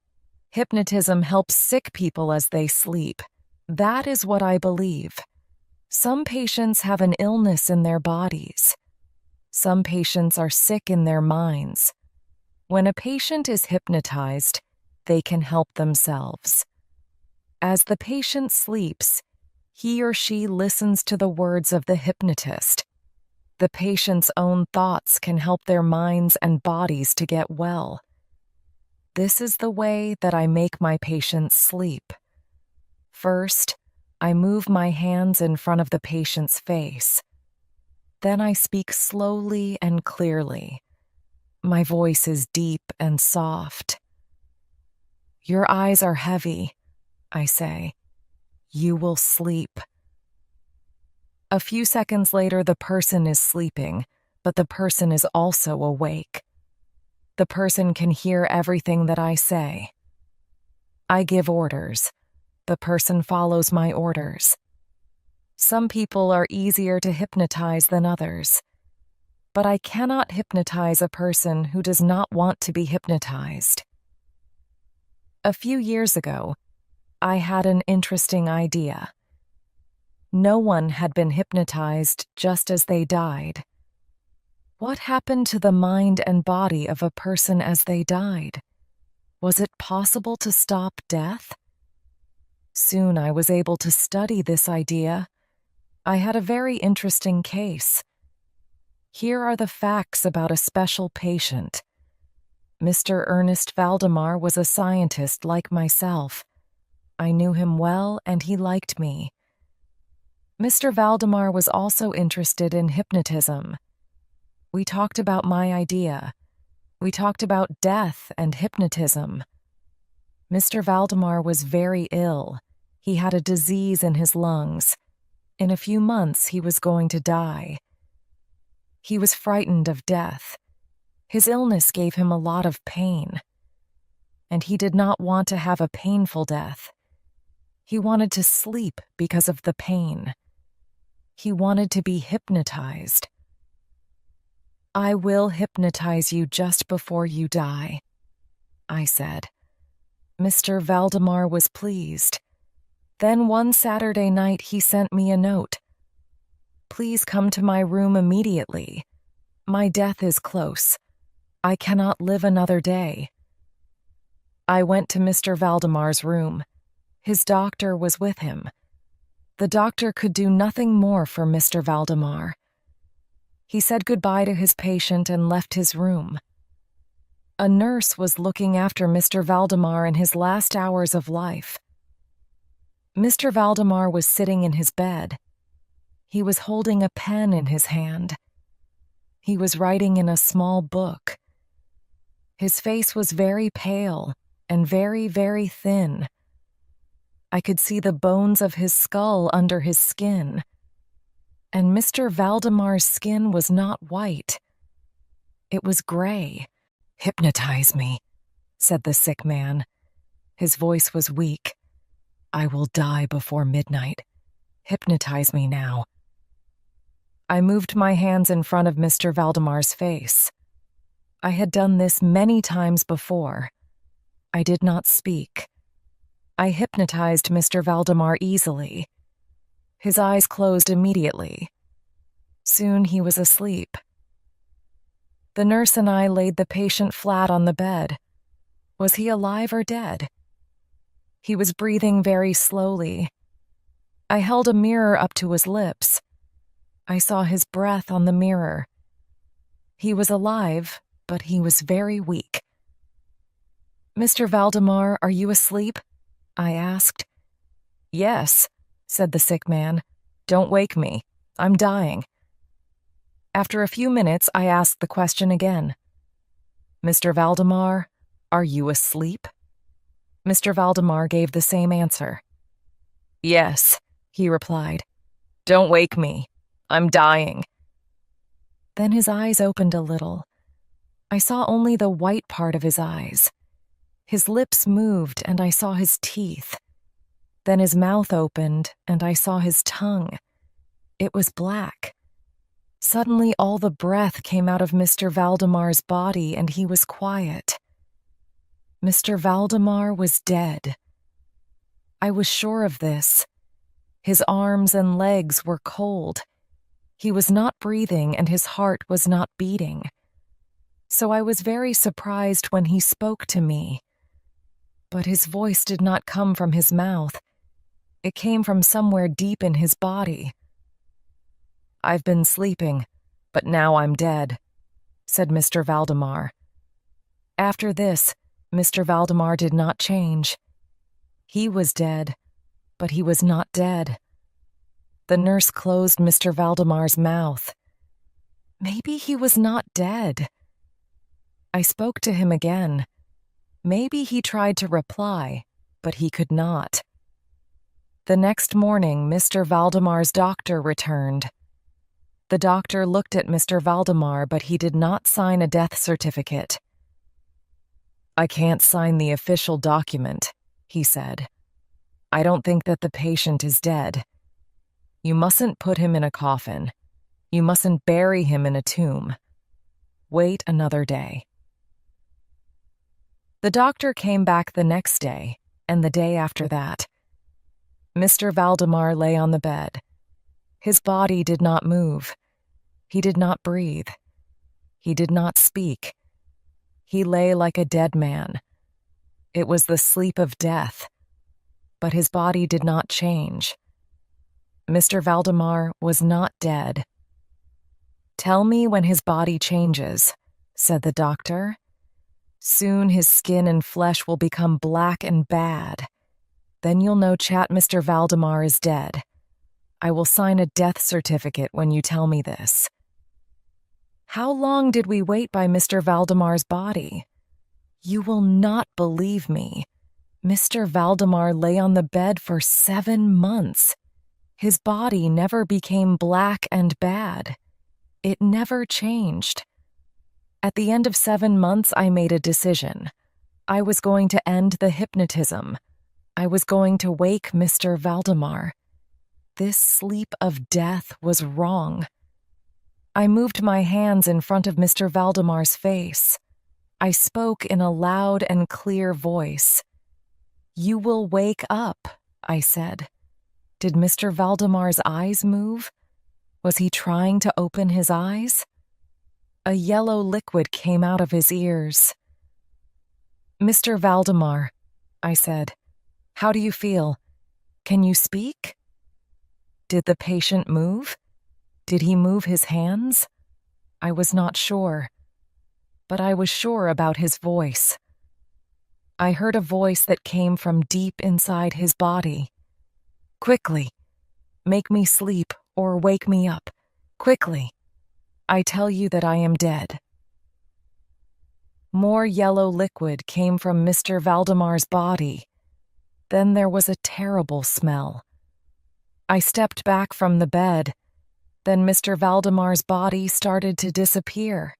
Hypnotism helps sick people as they sleep. That is what I believe. Some patients have an illness in their bodies. Some patients are sick in their minds. When a patient is hypnotized, they can help themselves. As the patient sleeps, he or she listens to the words of the hypnotist. The patient's own thoughts can help their minds and bodies to get well. This is the way that I make my patients sleep. First, I move my hands in front of the patient's face. Then I speak slowly and clearly. My voice is deep and soft. Your eyes are heavy, I say. You will sleep. A few seconds later, the person is sleeping, but the person is also awake. The person can hear everything that I say. I give orders. The person follows my orders. Some people are easier to hypnotize than others, but I cannot hypnotize a person who does not want to be hypnotized. A few years ago, I had an interesting idea. No one had been hypnotized just as they died. What happened to the mind and body of a person as they died? Was it possible to stop death? Soon I was able to study this idea. I had a very interesting case. Here are the facts about a special patient. Mr. Ernest Valdemar was a scientist like myself. I knew him well and he liked me. Mr. Valdemar was also interested in hypnotism. We talked about my idea. We talked about death and hypnotism. Mr. Valdemar was very ill. He had a disease in his lungs. In a few months, he was going to die. He was frightened of death. His illness gave him a lot of pain. And he did not want to have a painful death. He wanted to sleep because of the pain. He wanted to be hypnotized. I will hypnotize you just before you die, I said. Mr. Valdemar was pleased. Then one Saturday night he sent me a note. Please come to my room immediately. My death is close. I cannot live another day. I went to Mr. Valdemar's room. His doctor was with him. The doctor could do nothing more for Mr. Valdemar. He said goodbye to his patient and left his room. A nurse was looking after Mr. Valdemar in his last hours of life. Mr. Valdemar was sitting in his bed. He was holding a pen in his hand. He was writing in a small book. His face was very pale and very, very thin. I could see the bones of his skull under his skin. And Mr. Valdemar's skin was not white. It was gray. Hypnotize me, said the sick man. His voice was weak. I will die before midnight. Hypnotize me now. I moved my hands in front of Mr. Valdemar's face. I had done this many times before. I did not speak. I hypnotized Mr. Valdemar easily. His eyes closed immediately. Soon he was asleep. The nurse and I laid the patient flat on the bed. Was he alive or dead? He was breathing very slowly. I held a mirror up to his lips. I saw his breath on the mirror. He was alive, but he was very weak. Mr. Valdemar, are you asleep? I asked. Yes, said the sick man. Don't wake me. I'm dying. After a few minutes, I asked the question again. Mr. Valdemar, are you asleep? Mr. Valdemar gave the same answer. Yes, he replied. Don't wake me. I'm dying. Then his eyes opened a little. I saw only the white part of his eyes. His lips moved, and I saw his teeth. Then his mouth opened, and I saw his tongue. It was black. Suddenly, all the breath came out of Mr. Valdemar's body, and he was quiet. Mr. Valdemar was dead. I was sure of this. His arms and legs were cold. He was not breathing, and his heart was not beating. So I was very surprised when he spoke to me. But his voice did not come from his mouth. It came from somewhere deep in his body. I've been sleeping, but now I'm dead, said Mr. Valdemar. After this, Mr. Valdemar did not change. He was dead, but he was not dead. The nurse closed Mr. Valdemar's mouth. Maybe he was not dead. I spoke to him again. Maybe he tried to reply, but he could not. The next morning, Mr. Valdemar's doctor returned. The doctor looked at Mr. Valdemar, but he did not sign a death certificate. I can't sign the official document, he said. I don't think that the patient is dead. You mustn't put him in a coffin. You mustn't bury him in a tomb. Wait another day. The doctor came back the next day, and the day after that. Mr. Valdemar lay on the bed. His body did not move. He did not breathe. He did not speak. He lay like a dead man. It was the sleep of death. But his body did not change. Mr. Valdemar was not dead. Tell me when his body changes, said the doctor. Soon his skin and flesh will become black and bad. Then you'll know Mr. Valdemar is dead. I will sign a death certificate when you tell me this. How long did we wait by Mr. Valdemar's body? You will not believe me. Mr. Valdemar lay on the bed for 7 months. His body never became black and bad. It never changed. At the end of 7 months, I made a decision. I was going to end the hypnotism. I was going to wake Mr. Valdemar. This sleep of death was wrong. I moved my hands in front of Mr. Valdemar's face. I spoke in a loud and clear voice. You will wake up, I said. Did Mr. Valdemar's eyes move? Was he trying to open his eyes? A yellow liquid came out of his ears. Mr. Valdemar, I said, how do you feel? Can you speak? Did the patient move? Did he move his hands? I was not sure, but I was sure about his voice. I heard a voice that came from deep inside his body. Quickly, make me sleep or wake me up. Quickly, I tell you that I am dead. More yellow liquid came from Mr. Valdemar's body. Then there was a terrible smell. I stepped back from the bed. Then Mr. Valdemar's body started to disappear.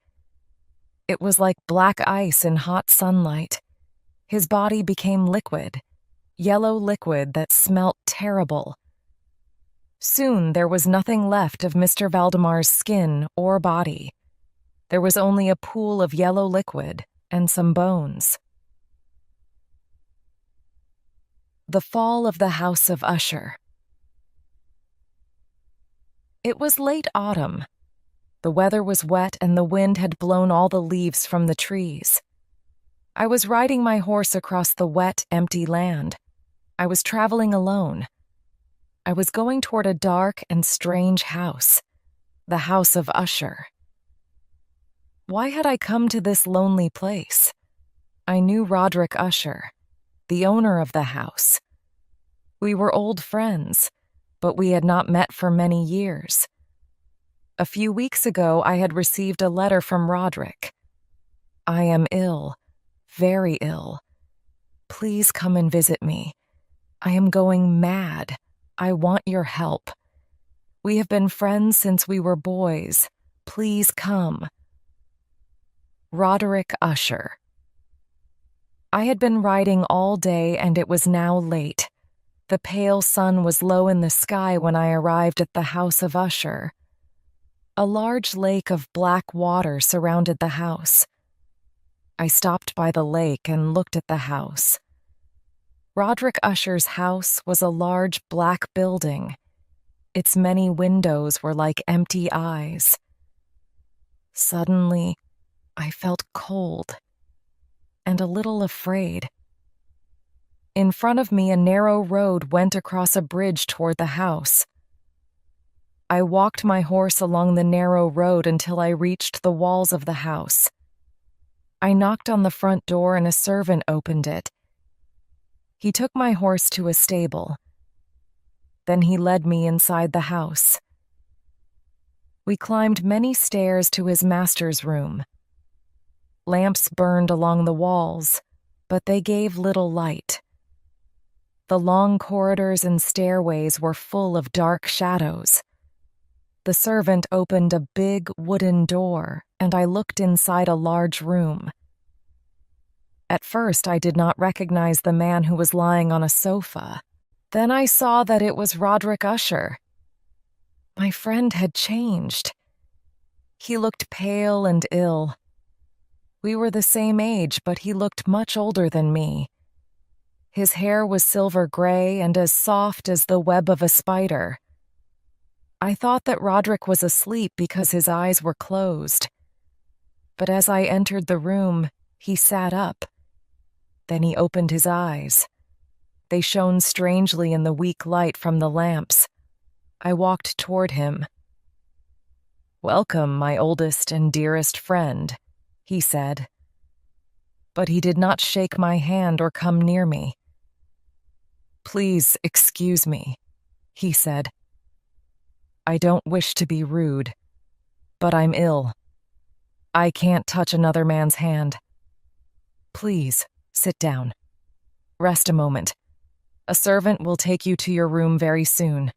It was like black ice in hot sunlight. His body became liquid, yellow liquid that smelt terrible. Soon there was nothing left of Mr. Valdemar's skin or body. There was only a pool of yellow liquid and some bones. The Fall of the House of Usher. It was late autumn. The weather was wet and the wind had blown all the leaves from the trees. I was riding my horse across the wet, empty land. I was traveling alone. I was going toward a dark and strange house, the House of Usher. Why had I come to this lonely place? I knew Roderick Usher, the owner of the house. We were old friends, but we had not met for many years. A few weeks ago, I had received a letter from Roderick. I am ill, very ill. Please come and visit me. I am going mad. I want your help. We have been friends since we were boys. Please come. Roderick Usher. I had been riding all day and it was now late. The pale sun was low in the sky when I arrived at the house of Usher. A large lake of black water surrounded the house. I stopped by the lake and looked at the house. Roderick Usher's house was a large black building. Its many windows were like empty eyes. Suddenly, I felt cold and a little afraid. In front of me, a narrow road went across a bridge toward the house. I walked my horse along the narrow road until I reached the walls of the house. I knocked on the front door and a servant opened it. He took my horse to a stable. Then he led me inside the house. We climbed many stairs to his master's room. Lamps burned along the walls, but they gave little light. The long corridors and stairways were full of dark shadows. The servant opened a big wooden door, and I looked inside a large room. At first, I did not recognize the man who was lying on a sofa. Then I saw that it was Roderick Usher. My friend had changed. He looked pale and ill. We were the same age, but he looked much older than me. His hair was silver gray and as soft as the web of a spider. I thought that Roderick was asleep because his eyes were closed. But as I entered the room, he sat up. Then he opened his eyes. They shone strangely in the weak light from the lamps. I walked toward him. "Welcome, my oldest and dearest friend," he said. But he did not shake my hand or come near me. "Please excuse me," he said. "I don't wish to be rude, but I'm ill. I can't touch another man's hand. Please, sit down. Rest a moment. A servant will take you to your room very soon.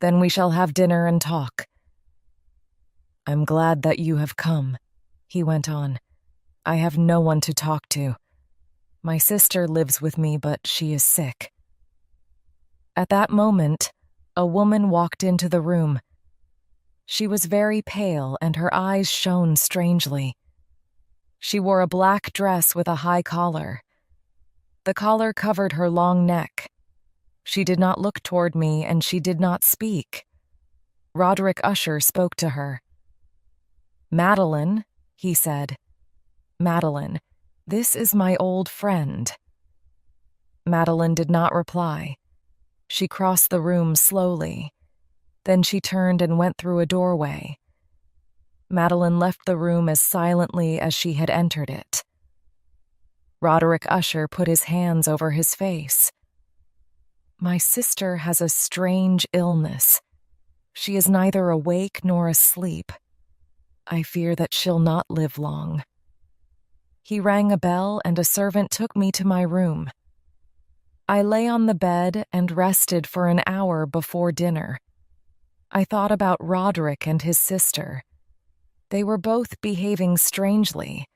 Then we shall have dinner and talk." "I'm glad that you have come," he went on. "I have no one to talk to. My sister lives with me, but she is sick." At that moment, a woman walked into the room. She was very pale and her eyes shone strangely. She wore a black dress with a high collar. The collar covered her long neck. She did not look toward me and she did not speak. Roderick Usher spoke to her. "Madeline," he said. "Madeline, this is my old friend." Madeline did not reply. She crossed the room slowly. Then she turned and went through a doorway. Madeline left the room as silently as she had entered it. Roderick Usher put his hands over his face. "My sister has a strange illness. She is neither awake nor asleep. I fear that she'll not live long." He rang a bell and a servant took me to my room. I lay on the bed and rested for an hour before dinner. I thought about Roderick and his sister. They were both behaving strangely.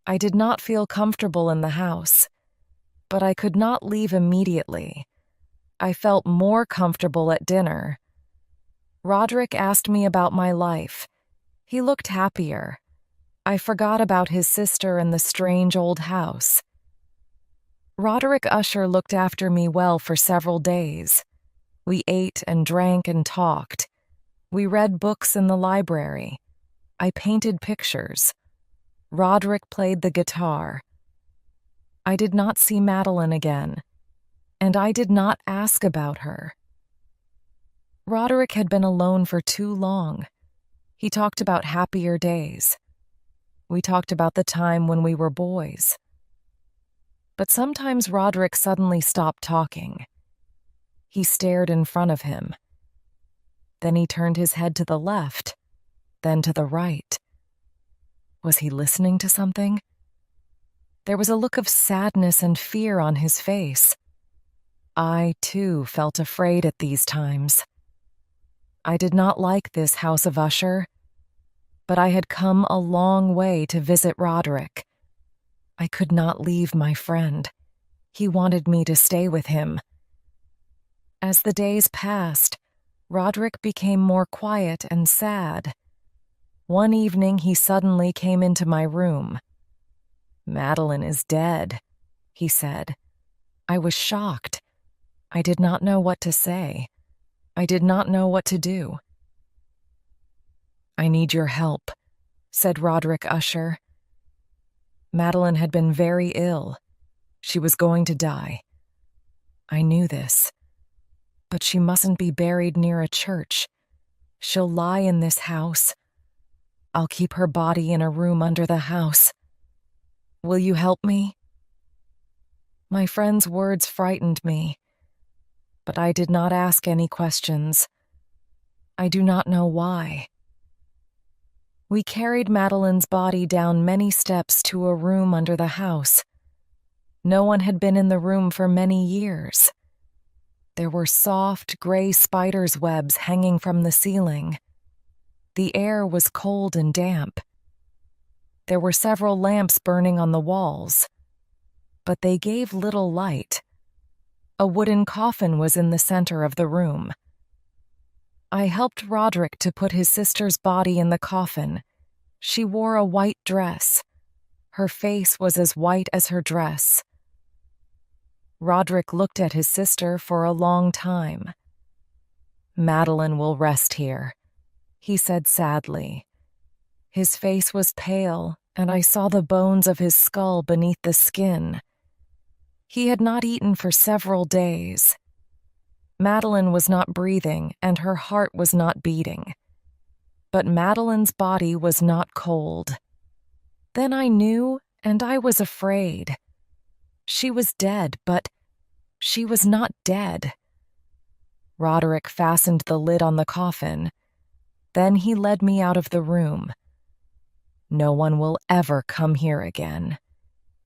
I did not feel comfortable in the house, but I could not leave immediately. I felt more comfortable at dinner. Roderick asked me about my life. He looked happier. I forgot about his sister and the strange old house. Roderick Usher looked after me well for several days. We ate and drank and talked. We read books in the library. I painted pictures. Roderick played the guitar. I did not see Madeline again, and I did not ask about her. Roderick had been alone for too long. He talked about happier days. We talked about the time when we were boys. But sometimes Roderick suddenly stopped talking. He stared in front of him. Then he turned his head to the left, then to the right. Was he listening to something? There was a look of sadness and fear on his face. I, too, felt afraid at these times. I did not like this house of Usher, but I had come a long way to visit Roderick. I could not leave my friend. He wanted me to stay with him. As the days passed, Roderick became more quiet and sad. One evening he suddenly came into my room. "Madeline is dead," he said. I was shocked. I did not know what to say. I did not know what to do. "I need your help," said Roderick Usher. Madeline had been very ill. She was going to die. I knew this. But she mustn't be buried near a church. She'll lie in this house. I'll keep her body in a room under the house. Will you help me? My friend's words frightened me, but I did not ask any questions. I do not know why. We carried Madeline's body down many steps to a room under the house. No one had been in the room for many years. There were soft, gray spider's webs hanging from the ceiling. The air was cold and damp. There were several lamps burning on the walls, but they gave little light. A wooden coffin was in the center of the room. I helped Roderick to put his sister's body in the coffin. She wore a white dress. Her face was as white as her dress. Roderick looked at his sister for a long time. "Madeline will rest here," he said sadly. His face was pale, and I saw the bones of his skull beneath the skin. He had not eaten for several days. Madeline was not breathing, and her heart was not beating. But Madeline's body was not cold. Then I knew, and I was afraid. She was dead, but she was not dead. Roderick fastened the lid on the coffin. Then he led me out of the room. "No one will ever come here again,"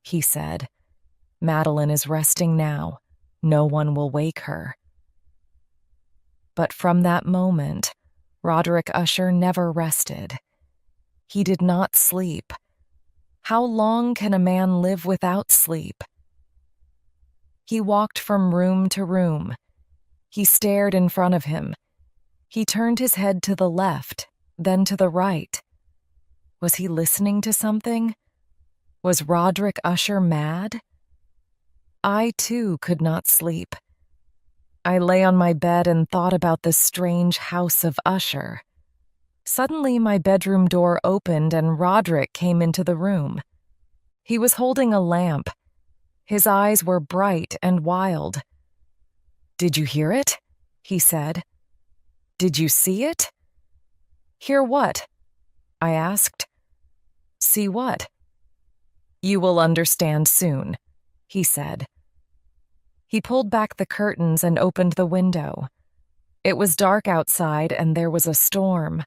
he said. "Madeline is resting now. No one will wake her." But from that moment, Roderick Usher never rested. He did not sleep. How long can a man live without sleep? He walked from room to room. He stared in front of him. He turned his head to the left, then to the right. Was he listening to something? Was Roderick Usher mad? I, too, could not sleep. I lay on my bed and thought about the strange house of Usher. Suddenly, my bedroom door opened and Roderick came into the room. He was holding a lamp. His eyes were bright and wild. "Did you hear it?" he said. "Did you see it?" "Hear what?" I asked. "See what?" "You will understand soon," he said. He pulled back the curtains and opened the window. It was dark outside and there was a storm.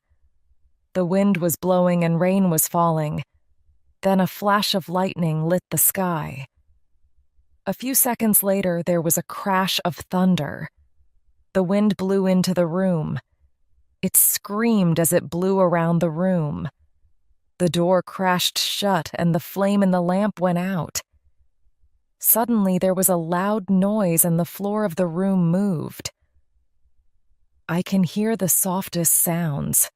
The wind was blowing and rain was falling. Then a flash of lightning lit the sky. A few seconds later, there was a crash of thunder. The wind blew into the room. It screamed as it blew around the room. The door crashed shut and the flame in the lamp went out. Suddenly, there was a loud noise and the floor of the room moved. "I can hear the softest sounds,"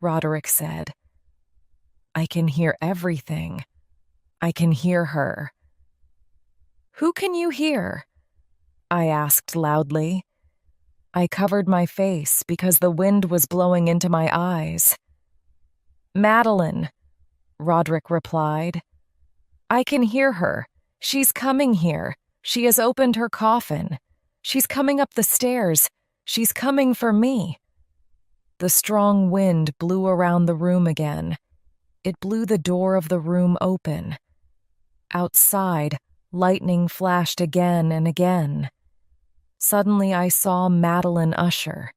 Roderick said. "I can hear everything. I can hear her." "Who can you hear?" I asked loudly. I covered my face because the wind was blowing into my eyes. "Madeline," Roderick replied. "I can hear her. She's coming here. She has opened her coffin. She's coming up the stairs. She's coming for me." The strong wind blew around the room again. It blew the door of the room open. Outside, Lightning flashed again and again. Suddenly I saw Madeline Usher.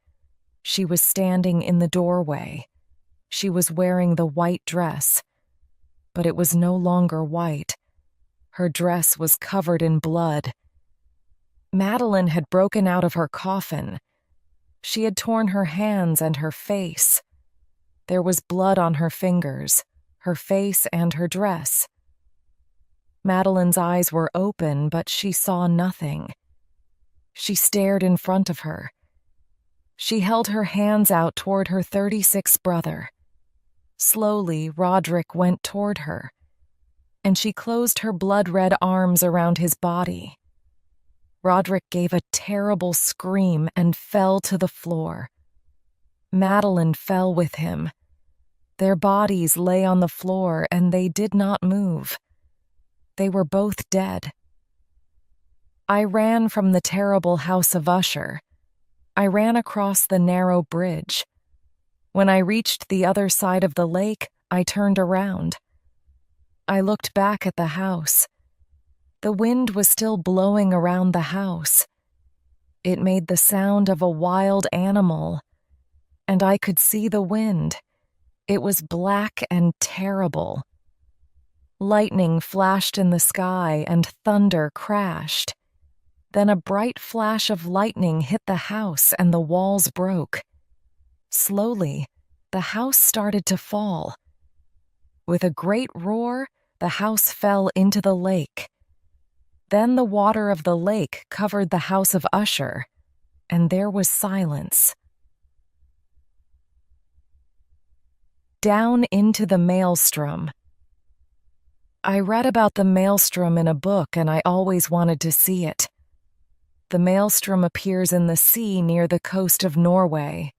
She was standing in the doorway. She was wearing the white dress, but it was no longer white. Her dress was covered in blood. Madeline had broken out of her coffin. She had torn her hands and her face. There was blood on her fingers, her face, and her dress. Madeline's eyes were open, but she saw nothing. She stared in front of her. She held her hands out toward her 36th brother. Slowly, Roderick went toward her, and she closed her blood-red arms around his body. Roderick gave a terrible scream and fell to the floor. Madeline fell with him. Their bodies lay on the floor, and they did not move. They were both dead. I ran from the terrible house of Usher. I ran across the narrow bridge. When I reached the other side of the lake, I turned around. I looked back at the house. The wind was still blowing around the house. It made the sound of a wild animal, and I could see the wind. It was black and terrible. Lightning flashed in the sky and thunder crashed. Then a bright flash of lightning hit the house and the walls broke. Slowly, the house started to fall. With a great roar, the house fell into the lake. Then the water of the lake covered the house of Usher, and there was silence. Down into the maelstrom. I read about the maelstrom in a book, and I always wanted to see it. The maelstrom appears in the sea near the coast of Norway.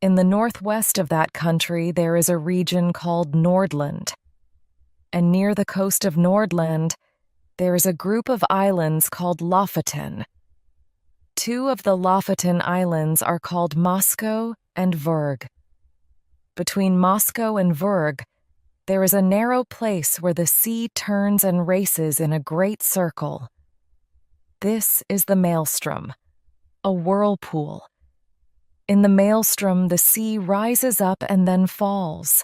In the northwest of that country, there is a region called Nordland. And near the coast of Nordland, there is a group of islands called Lofoten. Two of the Lofoten Islands are called Moscow and Vurg. Between Moscow and Vurg, there is a narrow place where the sea turns and races in a great circle. This is the maelstrom, a whirlpool. In the maelstrom, the sea rises up and then falls.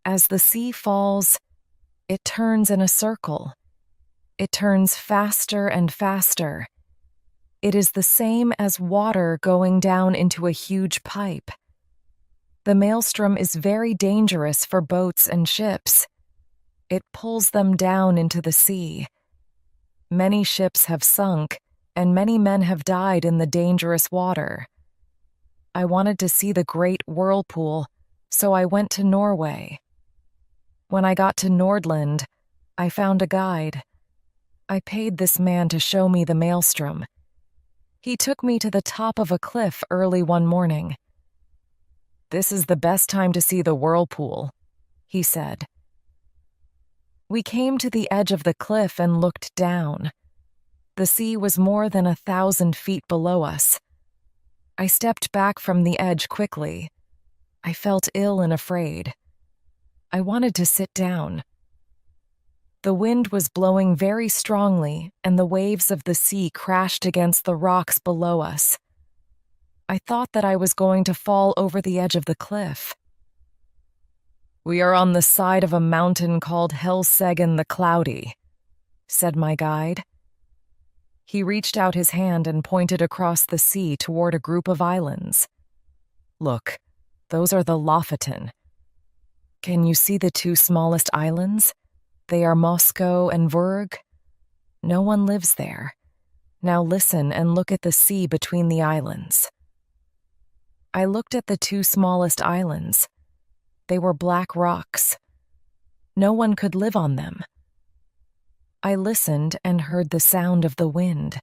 As the sea falls, it turns in a circle. It turns faster and faster. It is the same as water going down into a huge pipe. The maelstrom is very dangerous for boats and ships. It pulls them down into the sea. Many ships have sunk, and many men have died in the dangerous water. I wanted to see the great whirlpool, so I went to Norway. When I got to Nordland, I found a guide. I paid this man to show me the maelstrom. He took me to the top of a cliff early one morning. "This is the best time to see the whirlpool," he said. We came to the edge of the cliff and looked down. The sea was more than 1,000 feet below us. I stepped back from the edge quickly. I felt ill and afraid. I wanted to sit down. The wind was blowing very strongly, and the waves of the sea crashed against the rocks below us. I thought that I was going to fall over the edge of the cliff. "We are on the side of a mountain called Helseggen the Cloudy," said my guide. He reached out his hand and pointed across the sea toward a group of islands. "Look, those are the Lofoten. Can you see the two smallest islands? They are Moscow and Vurg. No one lives there. Now listen and look at the sea between the islands." I looked at the two smallest islands. They were black rocks. No one could live on them. I listened and heard the sound of the wind.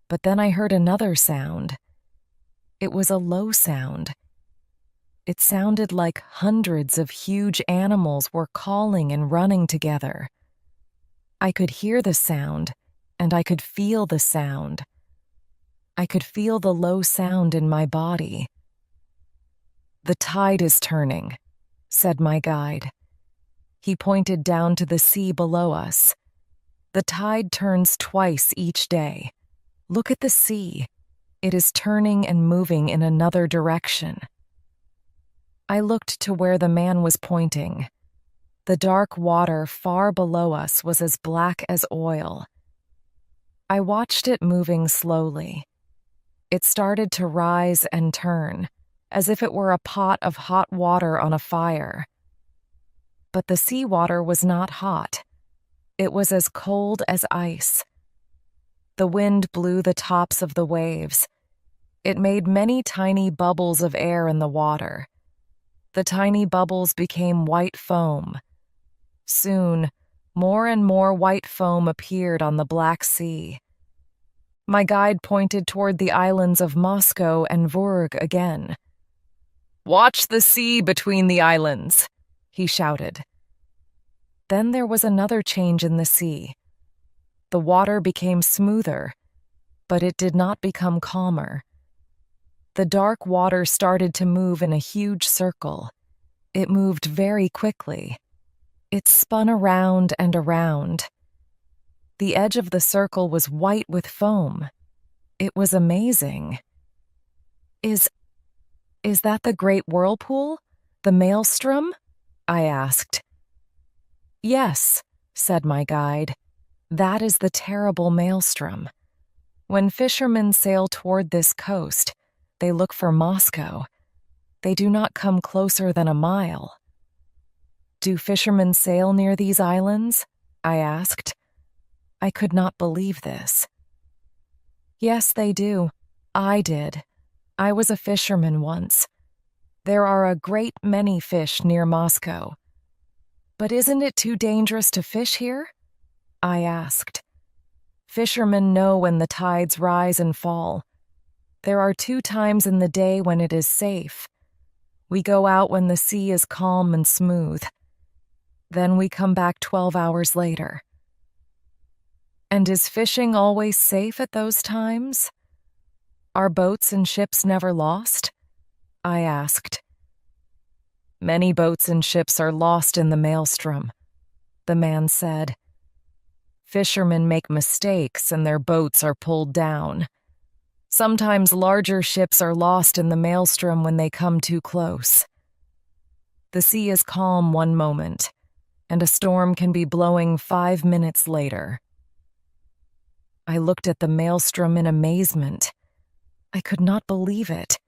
But then I heard another sound. It was a low sound. It sounded like hundreds of huge animals were calling and running together. I could hear the sound, and I could feel the sound. I could feel the low sound in my body. "The tide is turning," said my guide. He pointed down to the sea below us. The tide turns twice each day. Look at the sea. It is turning and moving in another direction. I looked to where the man was pointing. The dark water far below us was as black as oil. I watched it moving slowly. It started to rise and turn, as if it were a pot of hot water on a fire. But the seawater was not hot. It was as cold as ice. The wind blew the tops of the waves. It made many tiny bubbles of air in the water. The tiny bubbles became white foam. Soon, more and more white foam appeared on the Black Sea. My guide pointed toward the islands of Moscow and Vurg again. "Watch the sea between the islands," he shouted. Then there was another change in the sea. The water became smoother, but it did not become calmer. The dark water started to move in a huge circle. It moved very quickly. It spun around and around. The edge of the circle was white with foam. It was amazing. Is that the great whirlpool? The maelstrom? I asked. Yes, said my guide. That is the terrible maelstrom. When fishermen sail toward this coast, they look for Moscow. They do not come closer than a mile. Do fishermen sail near these islands? I asked. I could not believe this. Yes, they do. I did. I was a fisherman once. There are a great many fish near Moscow. But isn't it too dangerous to fish here? I asked. Fishermen know when the tides rise and fall. There are 2 times in the day when it is safe. We go out when the sea is calm and smooth. Then we come back 12 hours later. And is fishing always safe at those times? Are boats and ships never lost? I asked. Many boats and ships are lost in the maelstrom, the man said. Fishermen make mistakes and their boats are pulled down. Sometimes larger ships are lost in the maelstrom when they come too close. The sea is calm one moment, and a storm can be blowing 5 minutes later. I looked at the maelstrom in amazement. I could not believe it.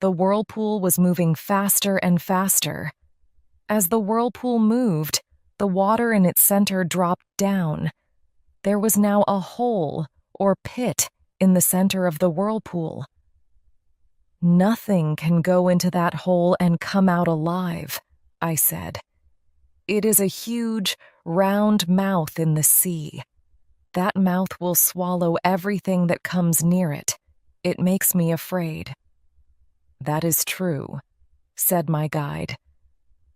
The whirlpool was moving faster and faster. As the whirlpool moved, the water in its center dropped down. There was now a hole, or pit, in the center of the whirlpool. Nothing can go into that hole and come out alive, I said. It is a huge, round mouth in the sea. That mouth will swallow everything that comes near it. It makes me afraid. That is true, said my guide.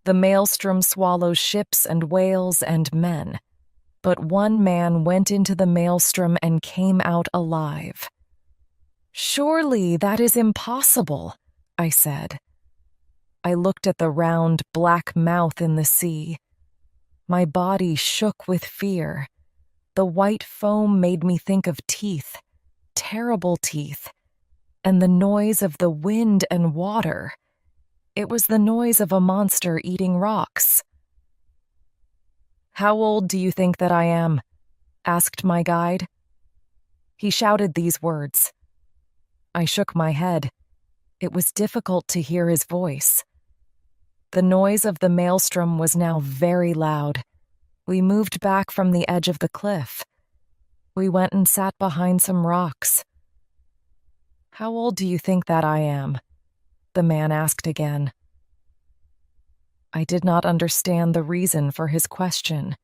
The maelstrom swallows ships and whales and men. But one man went into the maelstrom and came out alive. Surely that is impossible, I said. I looked at the round, black mouth in the sea. My body shook with fear. The white foam made me think of teeth, terrible teeth, and the noise of the wind and water. It was the noise of a monster eating rocks. How old do you think that I am? Asked my guide. He shouted these words. I shook my head. It was difficult to hear his voice. The noise of the maelstrom was now very loud. We moved back from the edge of the cliff. We went and sat behind some rocks. How old do you think that I am? The man asked again. I did not understand the reason for his question.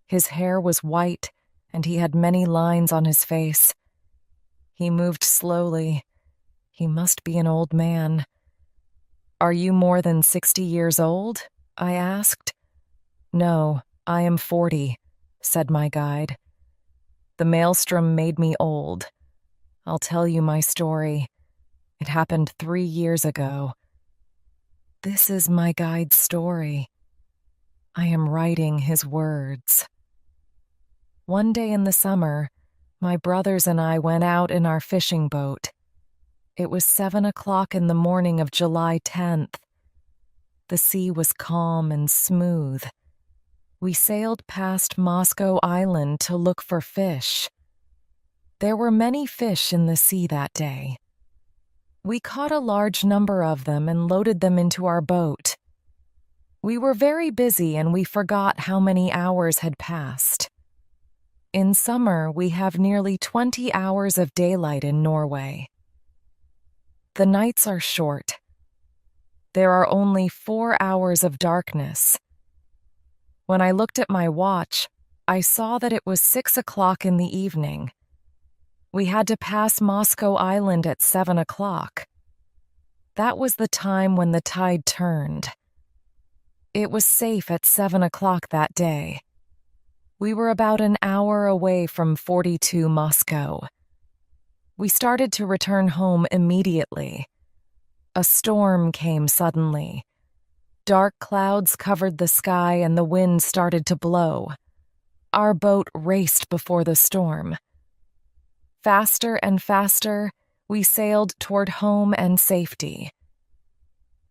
His hair was white, and he had many lines on his face. He moved slowly. He must be an old man. Are you more than 60 years old? I asked. No, I am 40, said my guide. The maelstrom made me old. I'll tell you my story. It happened 3 years ago. This is my guide's story. I am writing his words. One day in the summer, my brothers and I went out in our fishing boat. It was 7 o'clock in the morning of July 10th. The sea was calm and smooth. We sailed past Moscow Island to look for fish. There were many fish in the sea that day. We caught a large number of them and loaded them into our boat. We were very busy and we forgot how many hours had passed. In summer, we have nearly 20 hours of daylight in Norway. The nights are short. There are only 4 hours of darkness. When I looked at my watch, I saw that it was 6 o'clock in the evening. We had to pass Moscow Island at 7 o'clock. That was the time when the tide turned. It was safe at 7 o'clock that day. We were about an hour away from 42 Moscow. We started to return home immediately. A storm came suddenly. Dark clouds covered the sky and the wind started to blow. Our boat raced before the storm. Faster and faster, we sailed toward home and safety.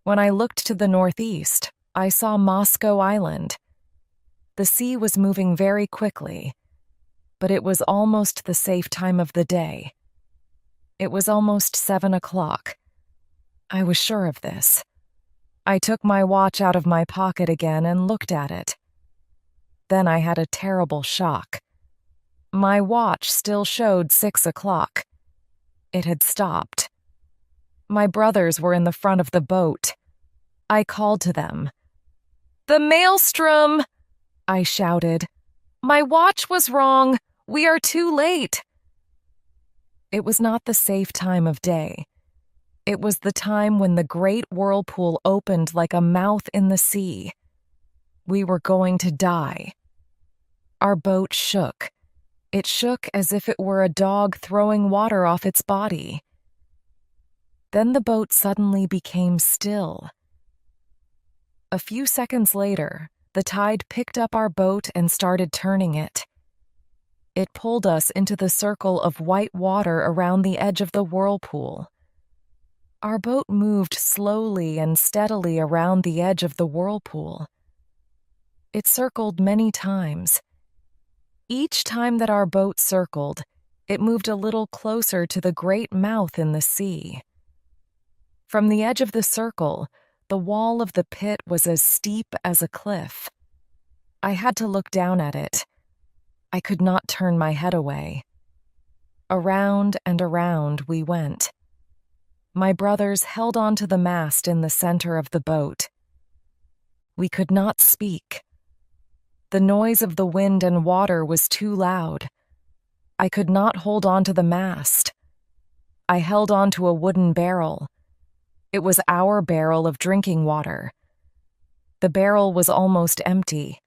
When I looked to the northeast, I saw Moscow Island. The sea was moving very quickly, but it was almost the safe time of the day. It was almost 7 o'clock. I was sure of this. I took my watch out of my pocket again and looked at it. Then I had a terrible shock. My watch still showed 6 o'clock. It had stopped. My brothers were in the front of the boat. I called to them. "The maelstrom!" I shouted. "My watch was wrong. We are too late." It was not the safe time of day. It was the time when the great whirlpool opened like a mouth in the sea. We were going to die. Our boat shook. It shook as if it were a dog throwing water off its body. Then the boat suddenly became still. A few seconds later, the tide picked up our boat and started turning it. It pulled us into the circle of white water around the edge of the whirlpool. Our boat moved slowly and steadily around the edge of the whirlpool. It circled many times. Each time that our boat circled, it moved a little closer to the great mouth in the sea. From the edge of the circle, the wall of the pit was as steep as a cliff. I had to look down at it. I could not turn my head away. Around and around we went. My brothers held onto the mast in the center of the boat. We could not speak. The noise of the wind and water was too loud. I could not hold on to the mast. I held on to a wooden barrel. It was our barrel of drinking water. The barrel was almost empty.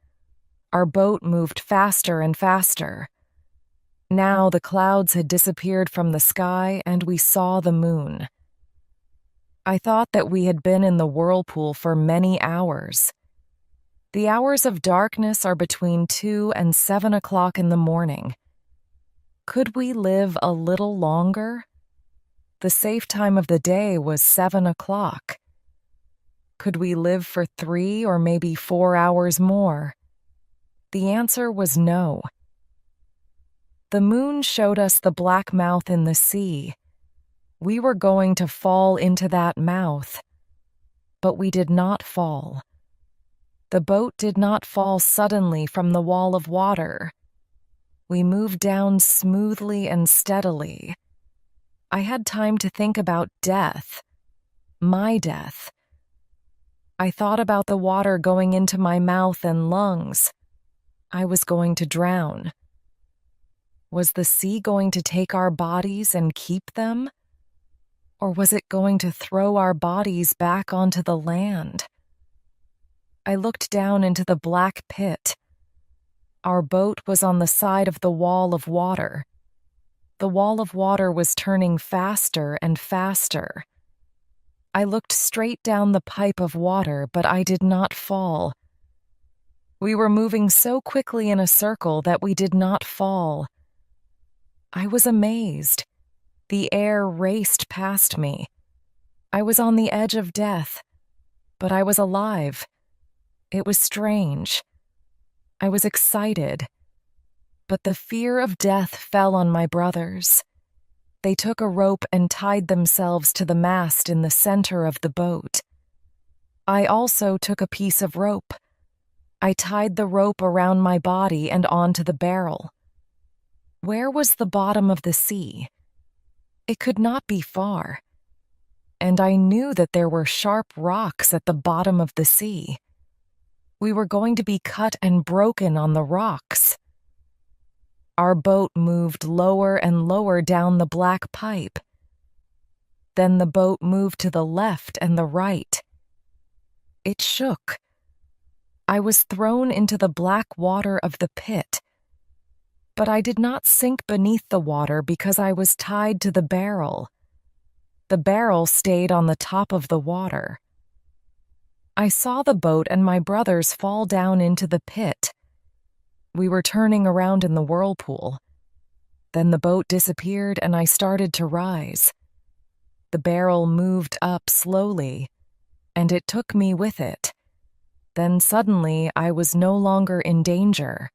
Our boat moved faster and faster. Now the clouds had disappeared from the sky and we saw the moon. I thought that we had been in the whirlpool for many hours. The hours of darkness are between 2 and 7 o'clock in the morning. Could we live a little longer? The safe time of the day was 7 o'clock. Could we live for 3 or maybe 4 hours more? The answer was no. The moon showed us the black mouth in the sea. We were going to fall into that mouth. But we did not fall. The boat did not fall suddenly from the wall of water. We moved down smoothly and steadily. I had time to think about death, my death. I thought about the water going into my mouth and lungs. I was going to drown. Was the sea going to take our bodies and keep them? Or was it going to throw our bodies back onto the land? I looked down into the black pit. Our boat was on the side of the wall of water. The wall of water was turning faster and faster. I looked straight down the pipe of water, but I did not fall. We were moving so quickly in a circle that we did not fall. I was amazed. The air raced past me. I was on the edge of death, but I was alive. It was strange. I was excited. But the fear of death fell on my brothers. They took a rope and tied themselves to the mast in the center of the boat. I also took a piece of rope. I tied the rope around my body and onto the barrel. Where was the bottom of the sea? It could not be far. And I knew that there were sharp rocks at the bottom of the sea. We were going to be cut and broken on the rocks. Our boat moved lower and lower down the black pipe. Then the boat moved to the left and the right. It shook. I was thrown into the black water of the pit. But I did not sink beneath the water because I was tied to the barrel. The barrel stayed on the top of the water. I saw the boat and my brothers fall down into the pit. We were turning around in the whirlpool. Then the boat disappeared and I started to rise. The barrel moved up slowly, and it took me with it. Then suddenly I was no longer in danger.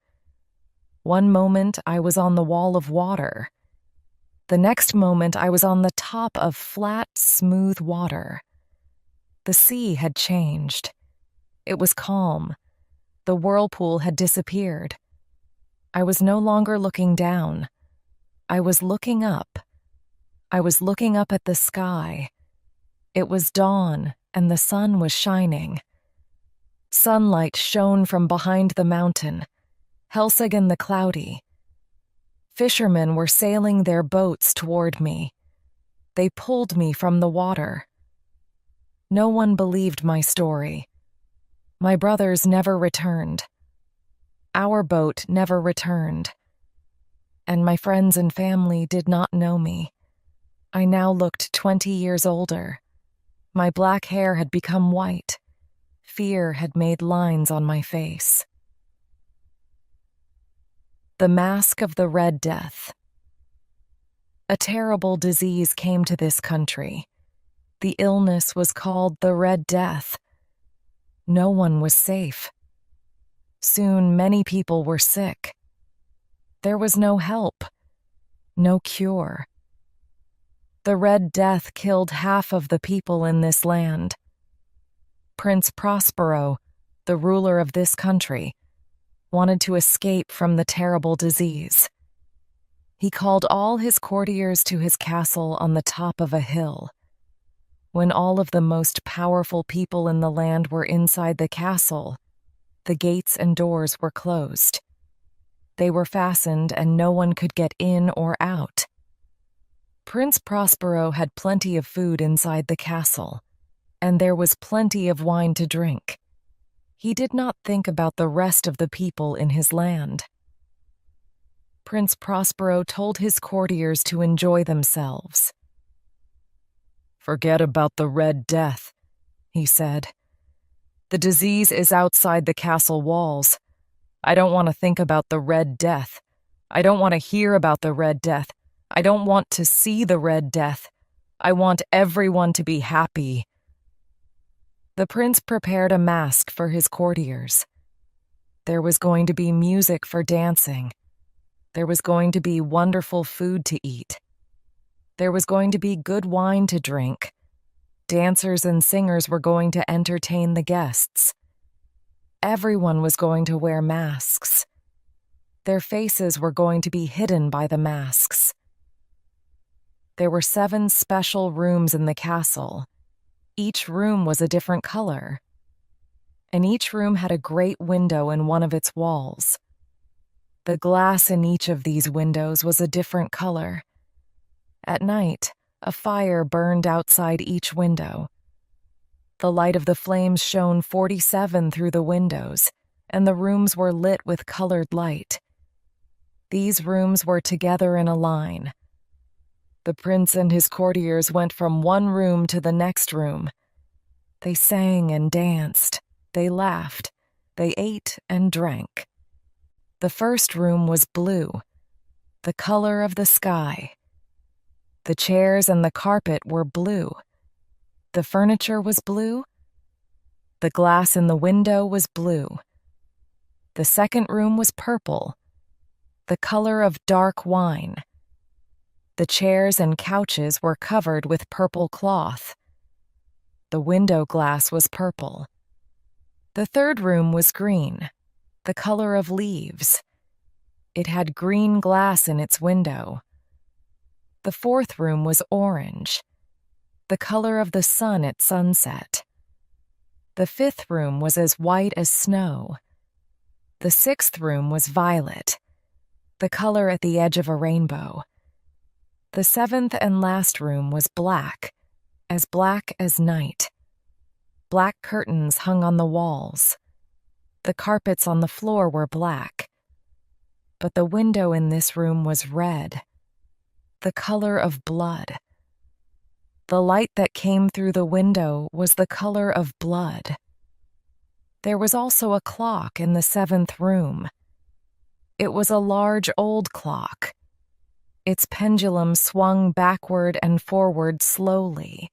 One moment I was on the wall of water. The next moment I was on the top of flat, smooth water. The sea had changed. It was calm. The whirlpool had disappeared. I was no longer looking down. I was looking up. I was looking up at the sky. It was dawn, and the sun was shining. Sunlight shone from behind the mountain, Helseggen the Cloudy. Fishermen were sailing their boats toward me. They pulled me from the water. No one believed my story. My brothers never returned. Our boat never returned. And my friends and family did not know me. I now looked 20 years older. My black hair had become white. Fear had made lines on my face. The Mask of the Red Death. A terrible disease came to this country. The illness was called the Red Death. No one was safe. Soon many people were sick. There was no help, no cure. The Red Death killed half of the people in this land. Prince Prospero, the ruler of this country, wanted to escape from the terrible disease. He called all his courtiers to his castle on the top of a hill. When all of the most powerful people in the land were inside the castle, the gates and doors were closed. They were fastened and no one could get in or out. Prince Prospero had plenty of food inside the castle, and there was plenty of wine to drink. He did not think about the rest of the people in his land. Prince Prospero told his courtiers to enjoy themselves. "Forget about the Red Death," he said. "The disease is outside the castle walls. I don't want to think about the Red Death. I don't want to hear about the Red Death. I don't want to see the Red Death. I want everyone to be happy." The prince prepared a mask for his courtiers. There was going to be music for dancing. There was going to be wonderful food to eat. There was going to be good wine to drink. Dancers and singers were going to entertain the guests. Everyone was going to wear masks. Their faces were going to be hidden by the masks. There were 7 special rooms in the castle. Each room was a different color. And each room had a great window in one of its walls. The glass in each of these windows was a different color. At night, a fire burned outside each window. The light of the flames shone 47 through the windows, and the rooms were lit with colored light. These rooms were together in a line. The prince and his courtiers went from one room to the next room. They sang and danced. They laughed. They ate and drank. The first room was blue, the color of the sky. The chairs and the carpet were blue. The furniture was blue. The glass in the window was blue. The second room was purple, the color of dark wine. The chairs and couches were covered with purple cloth. The window glass was purple. The third room was green, the color of leaves. It had green glass in its window. The fourth room was orange, the color of the sun at sunset. The fifth room was as white as snow. The sixth room was violet, the color at the edge of a rainbow. The seventh and last room was black as night. Black curtains hung on the walls. The carpets on the floor were black. But the window in this room was red, the color of blood. The light that came through the window was the color of blood. There was also a clock in the seventh room. It was a large old clock. Its pendulum swung backward and forward slowly.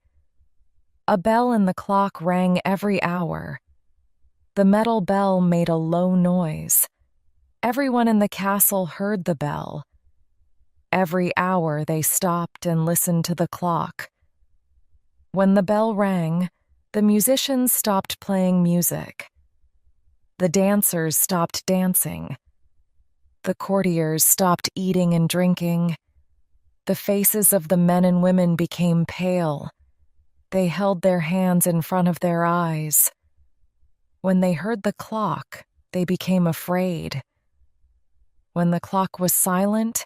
A bell in the clock rang every hour. The metal bell made a low noise. Everyone in the castle heard the bell. Every hour they stopped and listened to the clock. When the bell rang, the musicians stopped playing music. The dancers stopped dancing. The courtiers stopped eating and drinking. The faces of the men and women became pale. They held their hands in front of their eyes. When they heard the clock, they became afraid. When the clock was silent,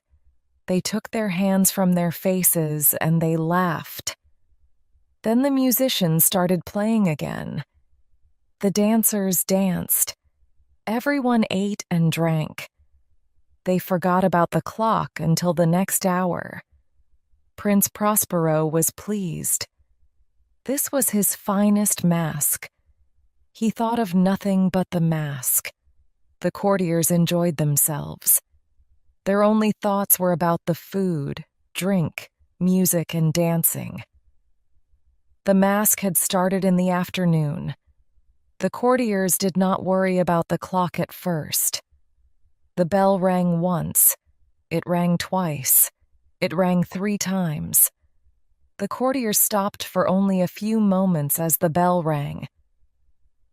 they took their hands from their faces and they laughed. Then the musicians started playing again. The dancers danced. Everyone ate and drank. They forgot about the clock until the next hour. Prince Prospero was pleased. This was his finest mask. He thought of nothing but the mask. The courtiers enjoyed themselves. Their only thoughts were about the food, drink, music, and dancing. The mask had started in the afternoon. The courtiers did not worry about the clock at first. The bell rang once. It rang twice. It rang 3 times. The courtiers stopped for only a few moments as the bell rang.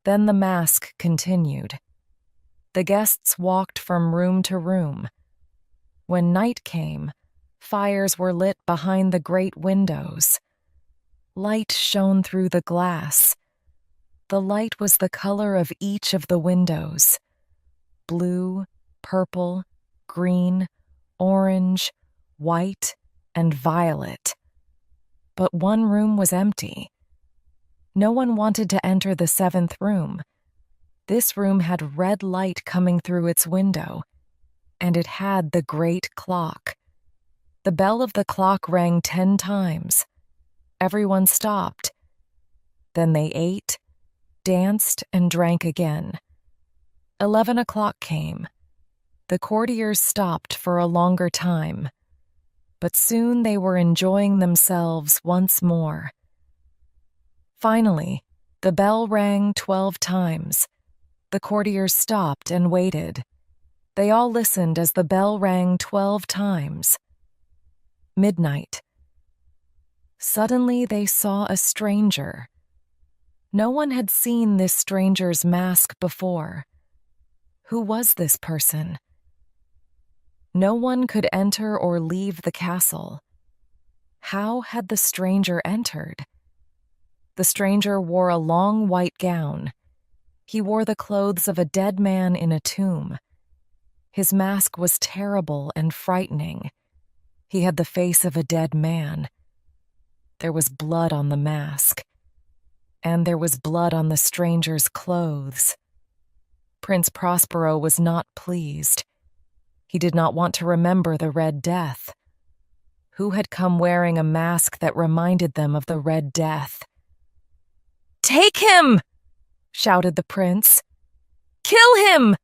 Then the mask continued. The guests walked from room to room. When night came, fires were lit behind the great windows. Light shone through the glass. The light was the color of each of the windows: blue, purple, green, orange, white, and violet. But one room was empty. No one wanted to enter the 7th room. This room had red light coming through its window, and it had the great clock. The bell of the clock rang 10 times. Everyone stopped. Then they ate, danced, and drank again. 11 o'clock came. The courtiers stopped for a longer time, but soon they were enjoying themselves once more. Finally, the bell rang 12 times. The courtiers stopped and waited. They all listened as the bell rang 12 times. Midnight. Suddenly they saw a stranger. No one had seen this stranger's mask before. Who was this person? No one could enter or leave the castle. How had the stranger entered? The stranger wore a long white gown. He wore the clothes of a dead man in a tomb. His mask was terrible and frightening. He had the face of a dead man. There was blood on the mask, and there was blood on the stranger's clothes. Prince Prospero was not pleased. He did not want to remember the Red Death. Who had come wearing a mask that reminded them of the Red Death? "Take him!" shouted the prince. Kill him!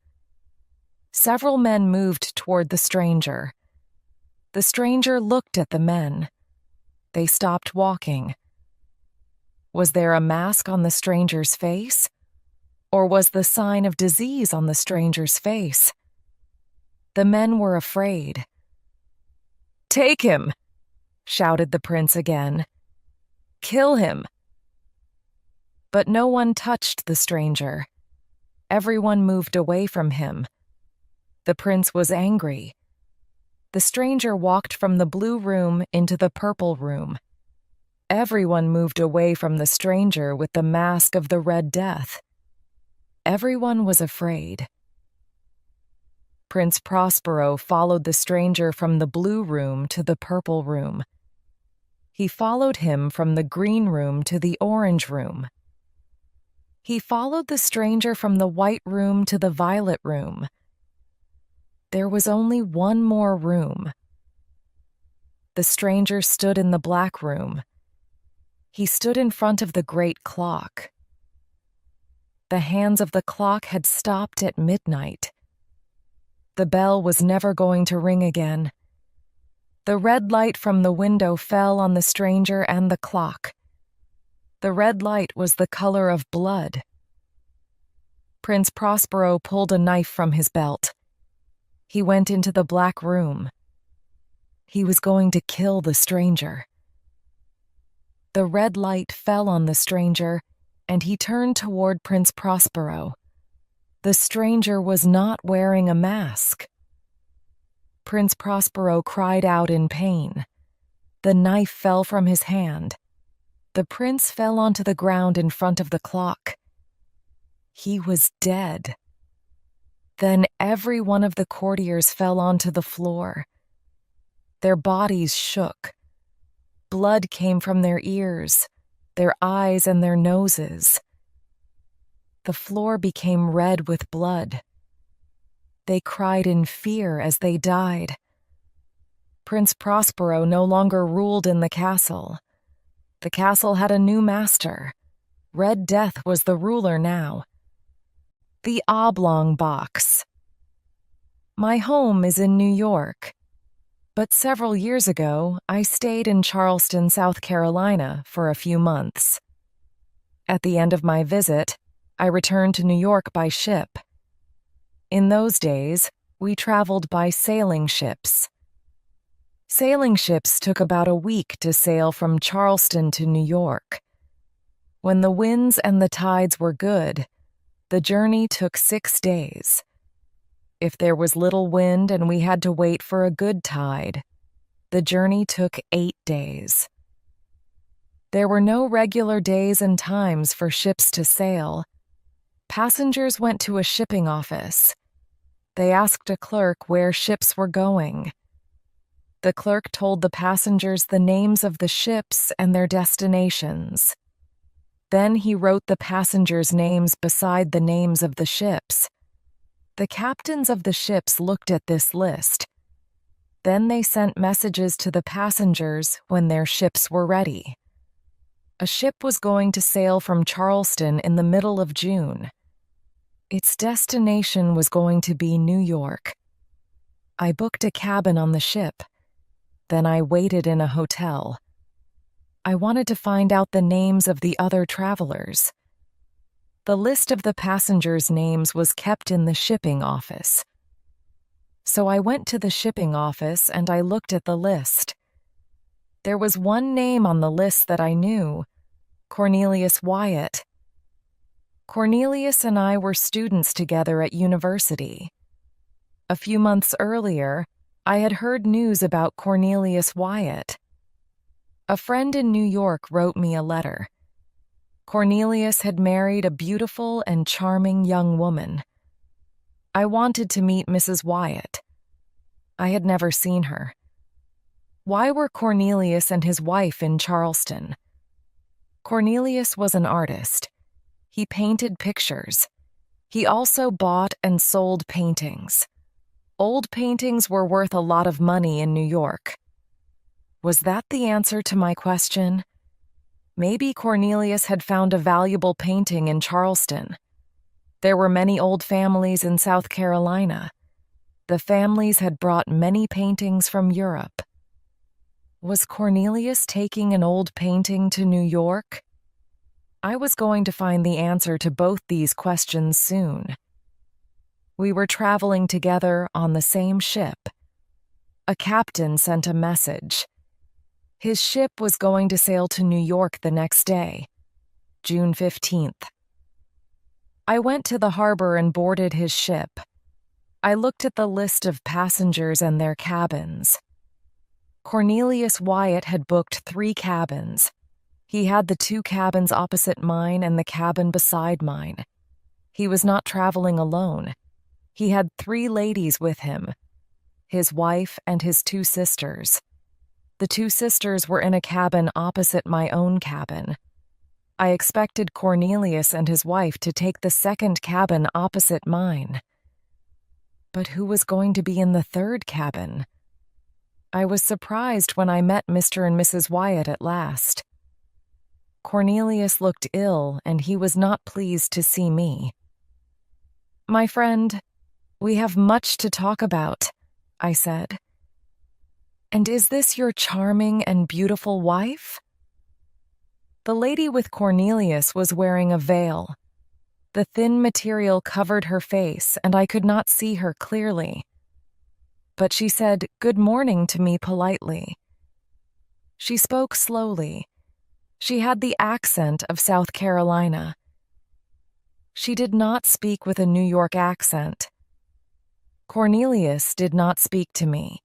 Several men moved toward the stranger. The stranger looked at the men. They stopped walking. Was there a mask on the stranger's face? Or was the sign of disease on the stranger's face? The men were afraid. "Take him!" shouted the prince again. "Kill him!" But no one touched the stranger. Everyone moved away from him. The prince was angry. The stranger walked from the blue room into the purple room. Everyone moved away from the stranger with the mask of the Red Death. Everyone was afraid. Prince Prospero followed the stranger from the blue room to the purple room. He followed him from the green room to the orange room. He followed the stranger from the white room to the violet room. There was only one more room. The stranger stood in the black room. He stood in front of the great clock. The hands of the clock had stopped at midnight. The bell was never going to ring again. The red light from the window fell on the stranger and the clock. The red light was the color of blood. Prince Prospero pulled a knife from his belt. He went into the black room. He was going to kill the stranger. The red light fell on the stranger, and he turned toward Prince Prospero. The stranger was not wearing a mask. Prince Prospero cried out in pain. The knife fell from his hand. The prince fell onto the ground in front of the clock. He was dead. Then every one of the courtiers fell onto the floor. Their bodies shook. Blood came from their ears, their eyes, and their noses. The floor became red with blood. They cried in fear as they died. Prince Prospero no longer ruled in the castle. The castle had a new master. Red Death was the ruler now. The oblong box. My home is in New York, but several years ago I stayed in Charleston, South Carolina for a few months. At the end of my visit, I returned to New York by ship. In those days, we traveled by sailing ships. Sailing ships took about a week to sail from Charleston to New York. When the winds and the tides were good, the journey took 6 days. If there was little wind and we had to wait for a good tide, the journey took 8 days. There were no regular days and times for ships to sail. Passengers went to a shipping office. They asked a clerk where ships were going. The clerk told the passengers the names of the ships and their destinations. Then he wrote the passengers' names beside the names of the ships. The captains of the ships looked at this list. Then they sent messages to the passengers when their ships were ready. A ship was going to sail from Charleston in the middle of June. Its destination was going to be New York. I booked a cabin on the ship. Then I waited in a hotel. I wanted to find out the names of the other travelers. The list of the passengers' names was kept in the shipping office. So I went to the shipping office and I looked at the list. There was one name on the list that I knew, Cornelius Wyatt. Cornelius and I were students together at university. A few months earlier, I had heard news about Cornelius Wyatt. A friend in New York wrote me a letter. Cornelius had married a beautiful and charming young woman. I wanted to meet Mrs. Wyatt. I had never seen her. Why were Cornelius and his wife in Charleston? Cornelius was an artist. He painted pictures. He also bought and sold paintings. Old paintings were worth a lot of money in New York. Was that the answer to my question? Maybe Cornelius had found a valuable painting in Charleston. There were many old families in South Carolina. The families had brought many paintings from Europe. Was Cornelius taking an old painting to New York? I was going to find the answer to both these questions soon. We were traveling together on the same ship. A captain sent a message. His ship was going to sail to New York the next day, June 15th. I went to the harbor and boarded his ship. I looked at the list of passengers and their cabins. Cornelius Wyatt had booked 3 cabins. He had the 2 cabins opposite mine and the cabin beside mine. He was not traveling alone. He had 3 ladies with him, his wife and his 2 sisters. The 2 sisters were in a cabin opposite my own cabin. I expected Cornelius and his wife to take the second cabin opposite mine. But who was going to be in the 3rd cabin? I was surprised when I met Mr. and Mrs. Wyatt at last. Cornelius looked ill, and he was not pleased to see me. "My friend, we have much to talk about," I said. "And is this your charming and beautiful wife?" The lady with Cornelius was wearing a veil. The thin material covered her face, and I could not see her clearly. But she said good morning to me politely. She spoke slowly. She had the accent of South Carolina. She did not speak with a New York accent. Cornelius did not speak to me.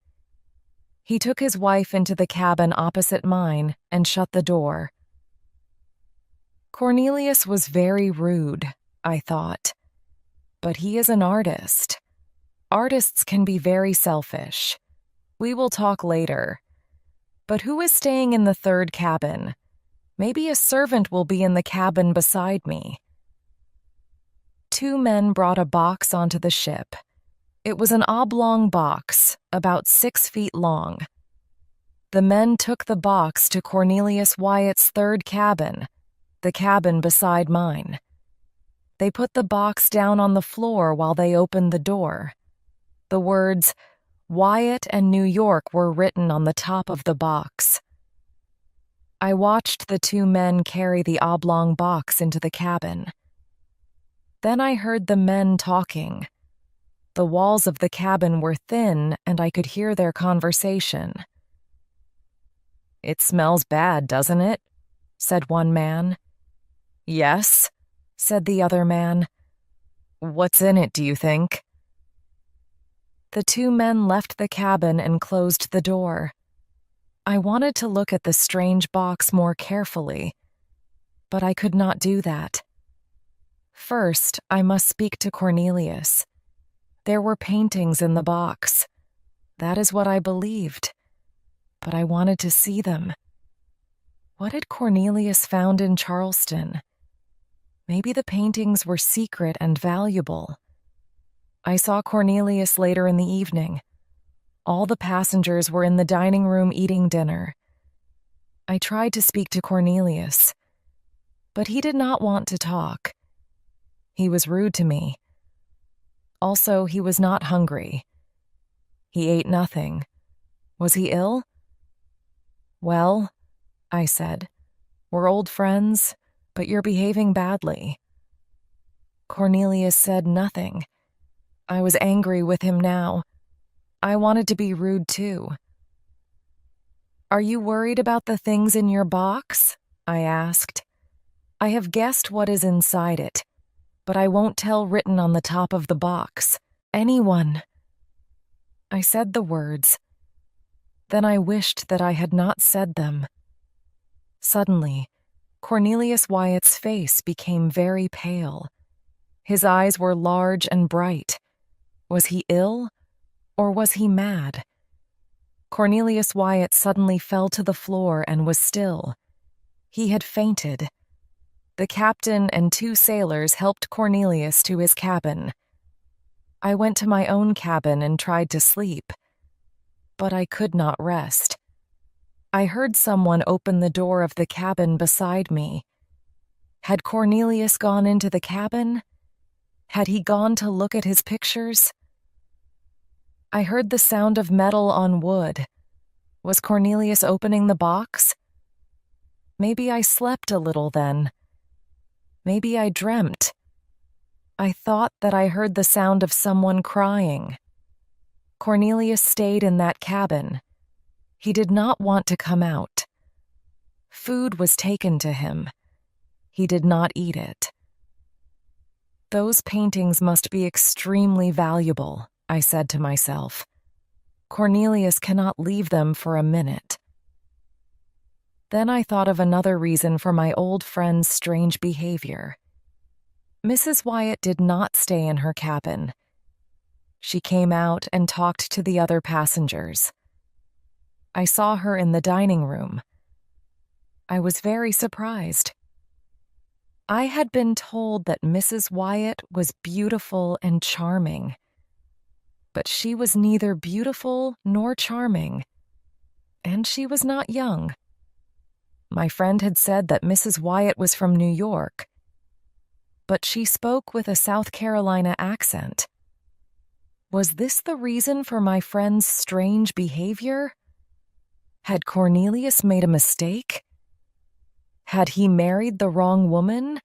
He took his wife into the cabin opposite mine and shut the door. Cornelius was very rude, I thought. But he is an artist. Artists can be very selfish. We will talk later. But who is staying in the 3rd cabin? Maybe a servant will be in the cabin beside me. 2 men brought a box onto the ship. It was an oblong box, about 6 feet long. The men took the box to Cornelius Wyatt's 3rd cabin, the cabin beside mine. They put the box down on the floor while they opened the door. The words, "Wyatt and New York," were written on the top of the box. I watched the 2 men carry the oblong box into the cabin. Then I heard the men talking. The walls of the cabin were thin, and I could hear their conversation. "It smells bad, doesn't it?" said one man. "Yes," said the other man. "What's in it, do you think?" The 2 men left the cabin and closed the door. I wanted to look at the strange box more carefully, but I could not do that. First, I must speak to Cornelius. There were paintings in the box. That is what I believed, but I wanted to see them. What had Cornelius found in Charleston? Maybe the paintings were secret and valuable. I saw Cornelius later in the evening. All the passengers were in the dining room eating dinner. I tried to speak to Cornelius, but he did not want to talk. He was rude to me. Also, he was not hungry. He ate nothing. Was he ill? "Well," I said, "we're old friends, but you're behaving badly." Cornelius said nothing. I was angry with him now. I wanted to be rude too. "Are you worried about the things in your box?" I asked. "I have guessed what is inside it, but I won't tell written on the top of the box. Anyone." I said the words. Then I wished that I had not said them. Suddenly, Cornelius Wyatt's face became very pale. His eyes were large and bright. Was he ill, or was he mad? Cornelius Wyatt suddenly fell to the floor and was still. He had fainted. The captain and 2 sailors helped Cornelius to his cabin. I went to my own cabin and tried to sleep, but I could not rest. I heard someone open the door of the cabin beside me. Had Cornelius gone into the cabin? Had he gone to look at his pictures? I heard the sound of metal on wood. Was Cornelius opening the box? Maybe I slept a little then. Maybe I dreamt. I thought that I heard the sound of someone crying. Cornelius stayed in that cabin. He did not want to come out. Food was taken to him. He did not eat it. Those paintings must be extremely valuable, I said to myself. Cornelius cannot leave them for a minute. Then I thought of another reason for my old friend's strange behavior. Mrs. Wyatt did not stay in her cabin. She came out and talked to the other passengers. I saw her in the dining room. I was very surprised. I had been told that Mrs. Wyatt was beautiful and charming. But she was neither beautiful nor charming, and she was not young. My friend had said that Mrs. Wyatt was from New York, but she spoke with a South Carolina accent. Was this the reason for my friend's strange behavior? Had Cornelius made a mistake? Had he married the wrong woman?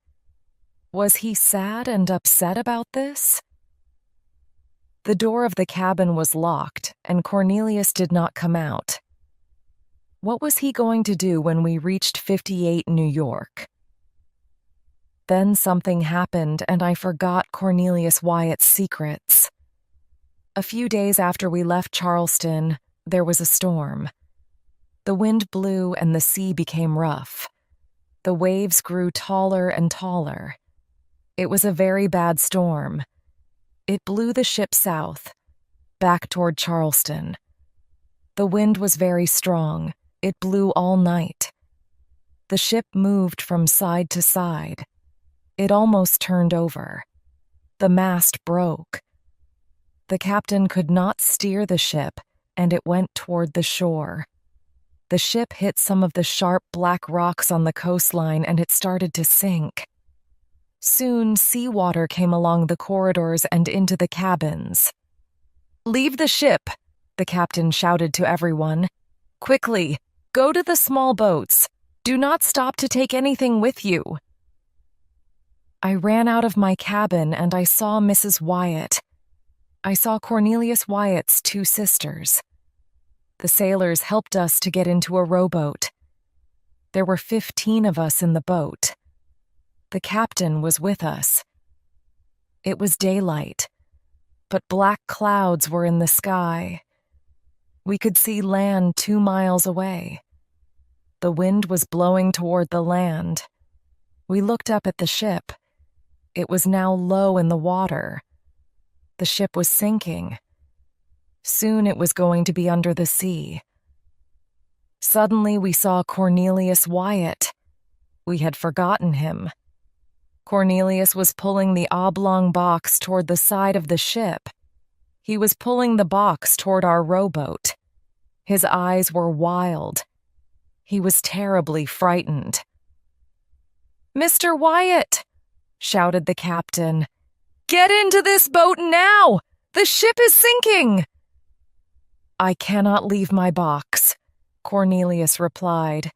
Was he sad and upset about this? The door of the cabin was locked, and Cornelius did not come out. What was he going to do when we reached 58 New York? Then something happened, and I forgot Cornelius Wyatt's secrets. A few days after we left Charleston, there was a storm. The wind blew and the sea became rough. The waves grew taller and taller. It was a very bad storm. It blew the ship south, back toward Charleston. The wind was very strong. It blew all night. The ship moved from side to side. It almost turned over. The mast broke. The captain could not steer the ship, and it went toward the shore. The ship hit some of the sharp black rocks on the coastline, and it started to sink. Soon, seawater came along the corridors and into the cabins. "Leave the ship," the captain shouted to everyone. "Quickly, go to the small boats. Do not stop to take anything with you." I ran out of my cabin and I saw Mrs. Wyatt. I saw Cornelius Wyatt's two sisters. The sailors helped us to get into a rowboat. There were 15 of us in the boat. The captain was with us. It was daylight, but black clouds were in the sky. We could see land 2 miles away. The wind was blowing toward the land. We looked up at the ship. It was now low in the water. The ship was sinking. Soon it was going to be under the sea. Suddenly we saw Cornelius Wyatt. We had forgotten him. Cornelius was pulling the oblong box toward the side of the ship. He was pulling the box toward our rowboat. His eyes were wild. He was terribly frightened. "Mr. Wyatt!" shouted the captain. "Get into this boat now! The ship is sinking!" "I cannot leave my box," Cornelius replied.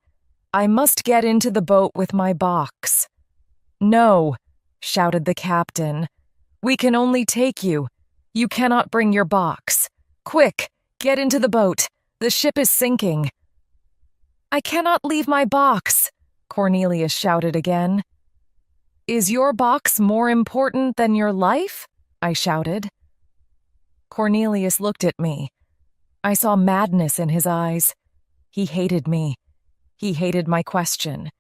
"I must get into the boat with my box." "No," shouted the captain. "We can only take you. You cannot bring your box. Quick, get into the boat. The ship is sinking." "I cannot leave my box," Cornelius shouted again. "Is your box more important than your life?" I shouted. Cornelius looked at me. I saw madness in his eyes. He hated me. He hated my question.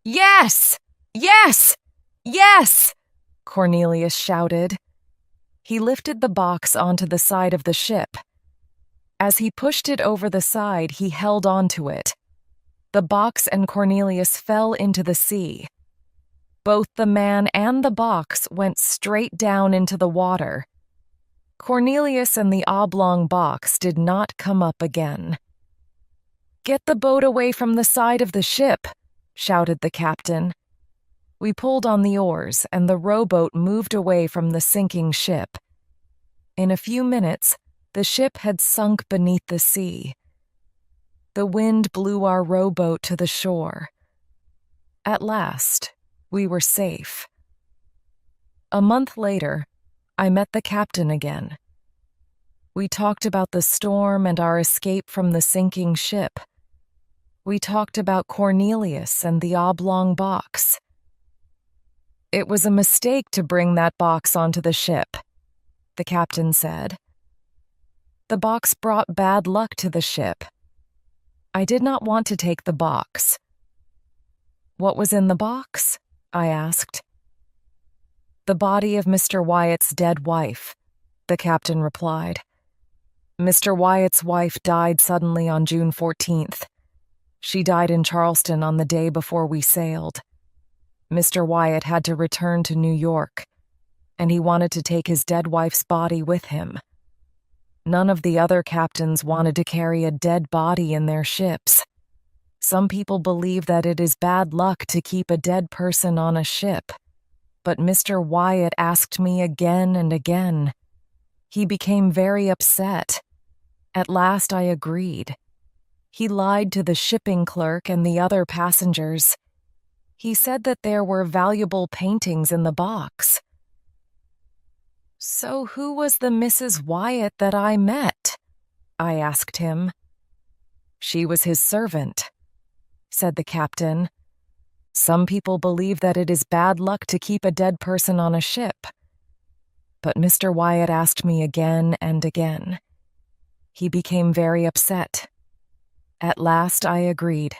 "Yes! Yes! Yes!" Cornelius shouted. He lifted the box onto the side of the ship. As he pushed it over the side, he held onto it. The box and Cornelius fell into the sea. Both the man and the box went straight down into the water. Cornelius and the oblong box did not come up again. "Get the boat away from the side of the ship," shouted the captain. We pulled on the oars, and the rowboat moved away from the sinking ship. In a few minutes, the ship had sunk beneath the sea. The wind blew our rowboat to the shore. At last, we were safe. A month later, I met the captain again. We talked about the storm and our escape from the sinking ship. We talked about Cornelius and the oblong box. "It was a mistake to bring that box onto the ship," the captain said. "The box brought bad luck to the ship. I did not want to take the box." "What was in the box?" I asked. "The body of Mr. Wyatt's dead wife," the captain replied. "Mr. Wyatt's wife died suddenly on June 14th. She died in Charleston on the day before we sailed. Mr. Wyatt had to return to New York, and he wanted to take his dead wife's body with him. None of the other captains wanted to carry a dead body in their ships. Some people believe that it is bad luck to keep a dead person on a ship, but Mr. Wyatt asked me again and again. He became very upset. At last I agreed. He lied to the shipping clerk and the other passengers. He said that there were valuable paintings in the box." "So who was the Mrs. Wyatt that I met?" I asked him. "She was his servant," said the captain. "Some people believe that it is bad luck to keep a dead person on a ship. But Mr. Wyatt asked me again and again. He became very upset. At last I agreed.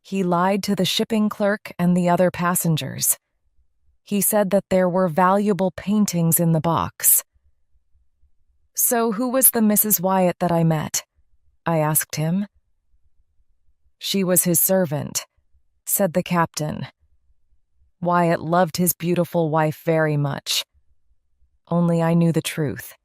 He lied to the shipping clerk and the other passengers. He said that there were valuable paintings in the box." "So who was the Mrs. Wyatt that I met?" I asked him. "She was his servant," said the captain. "Wyatt loved his beautiful wife very much. Only I knew the truth.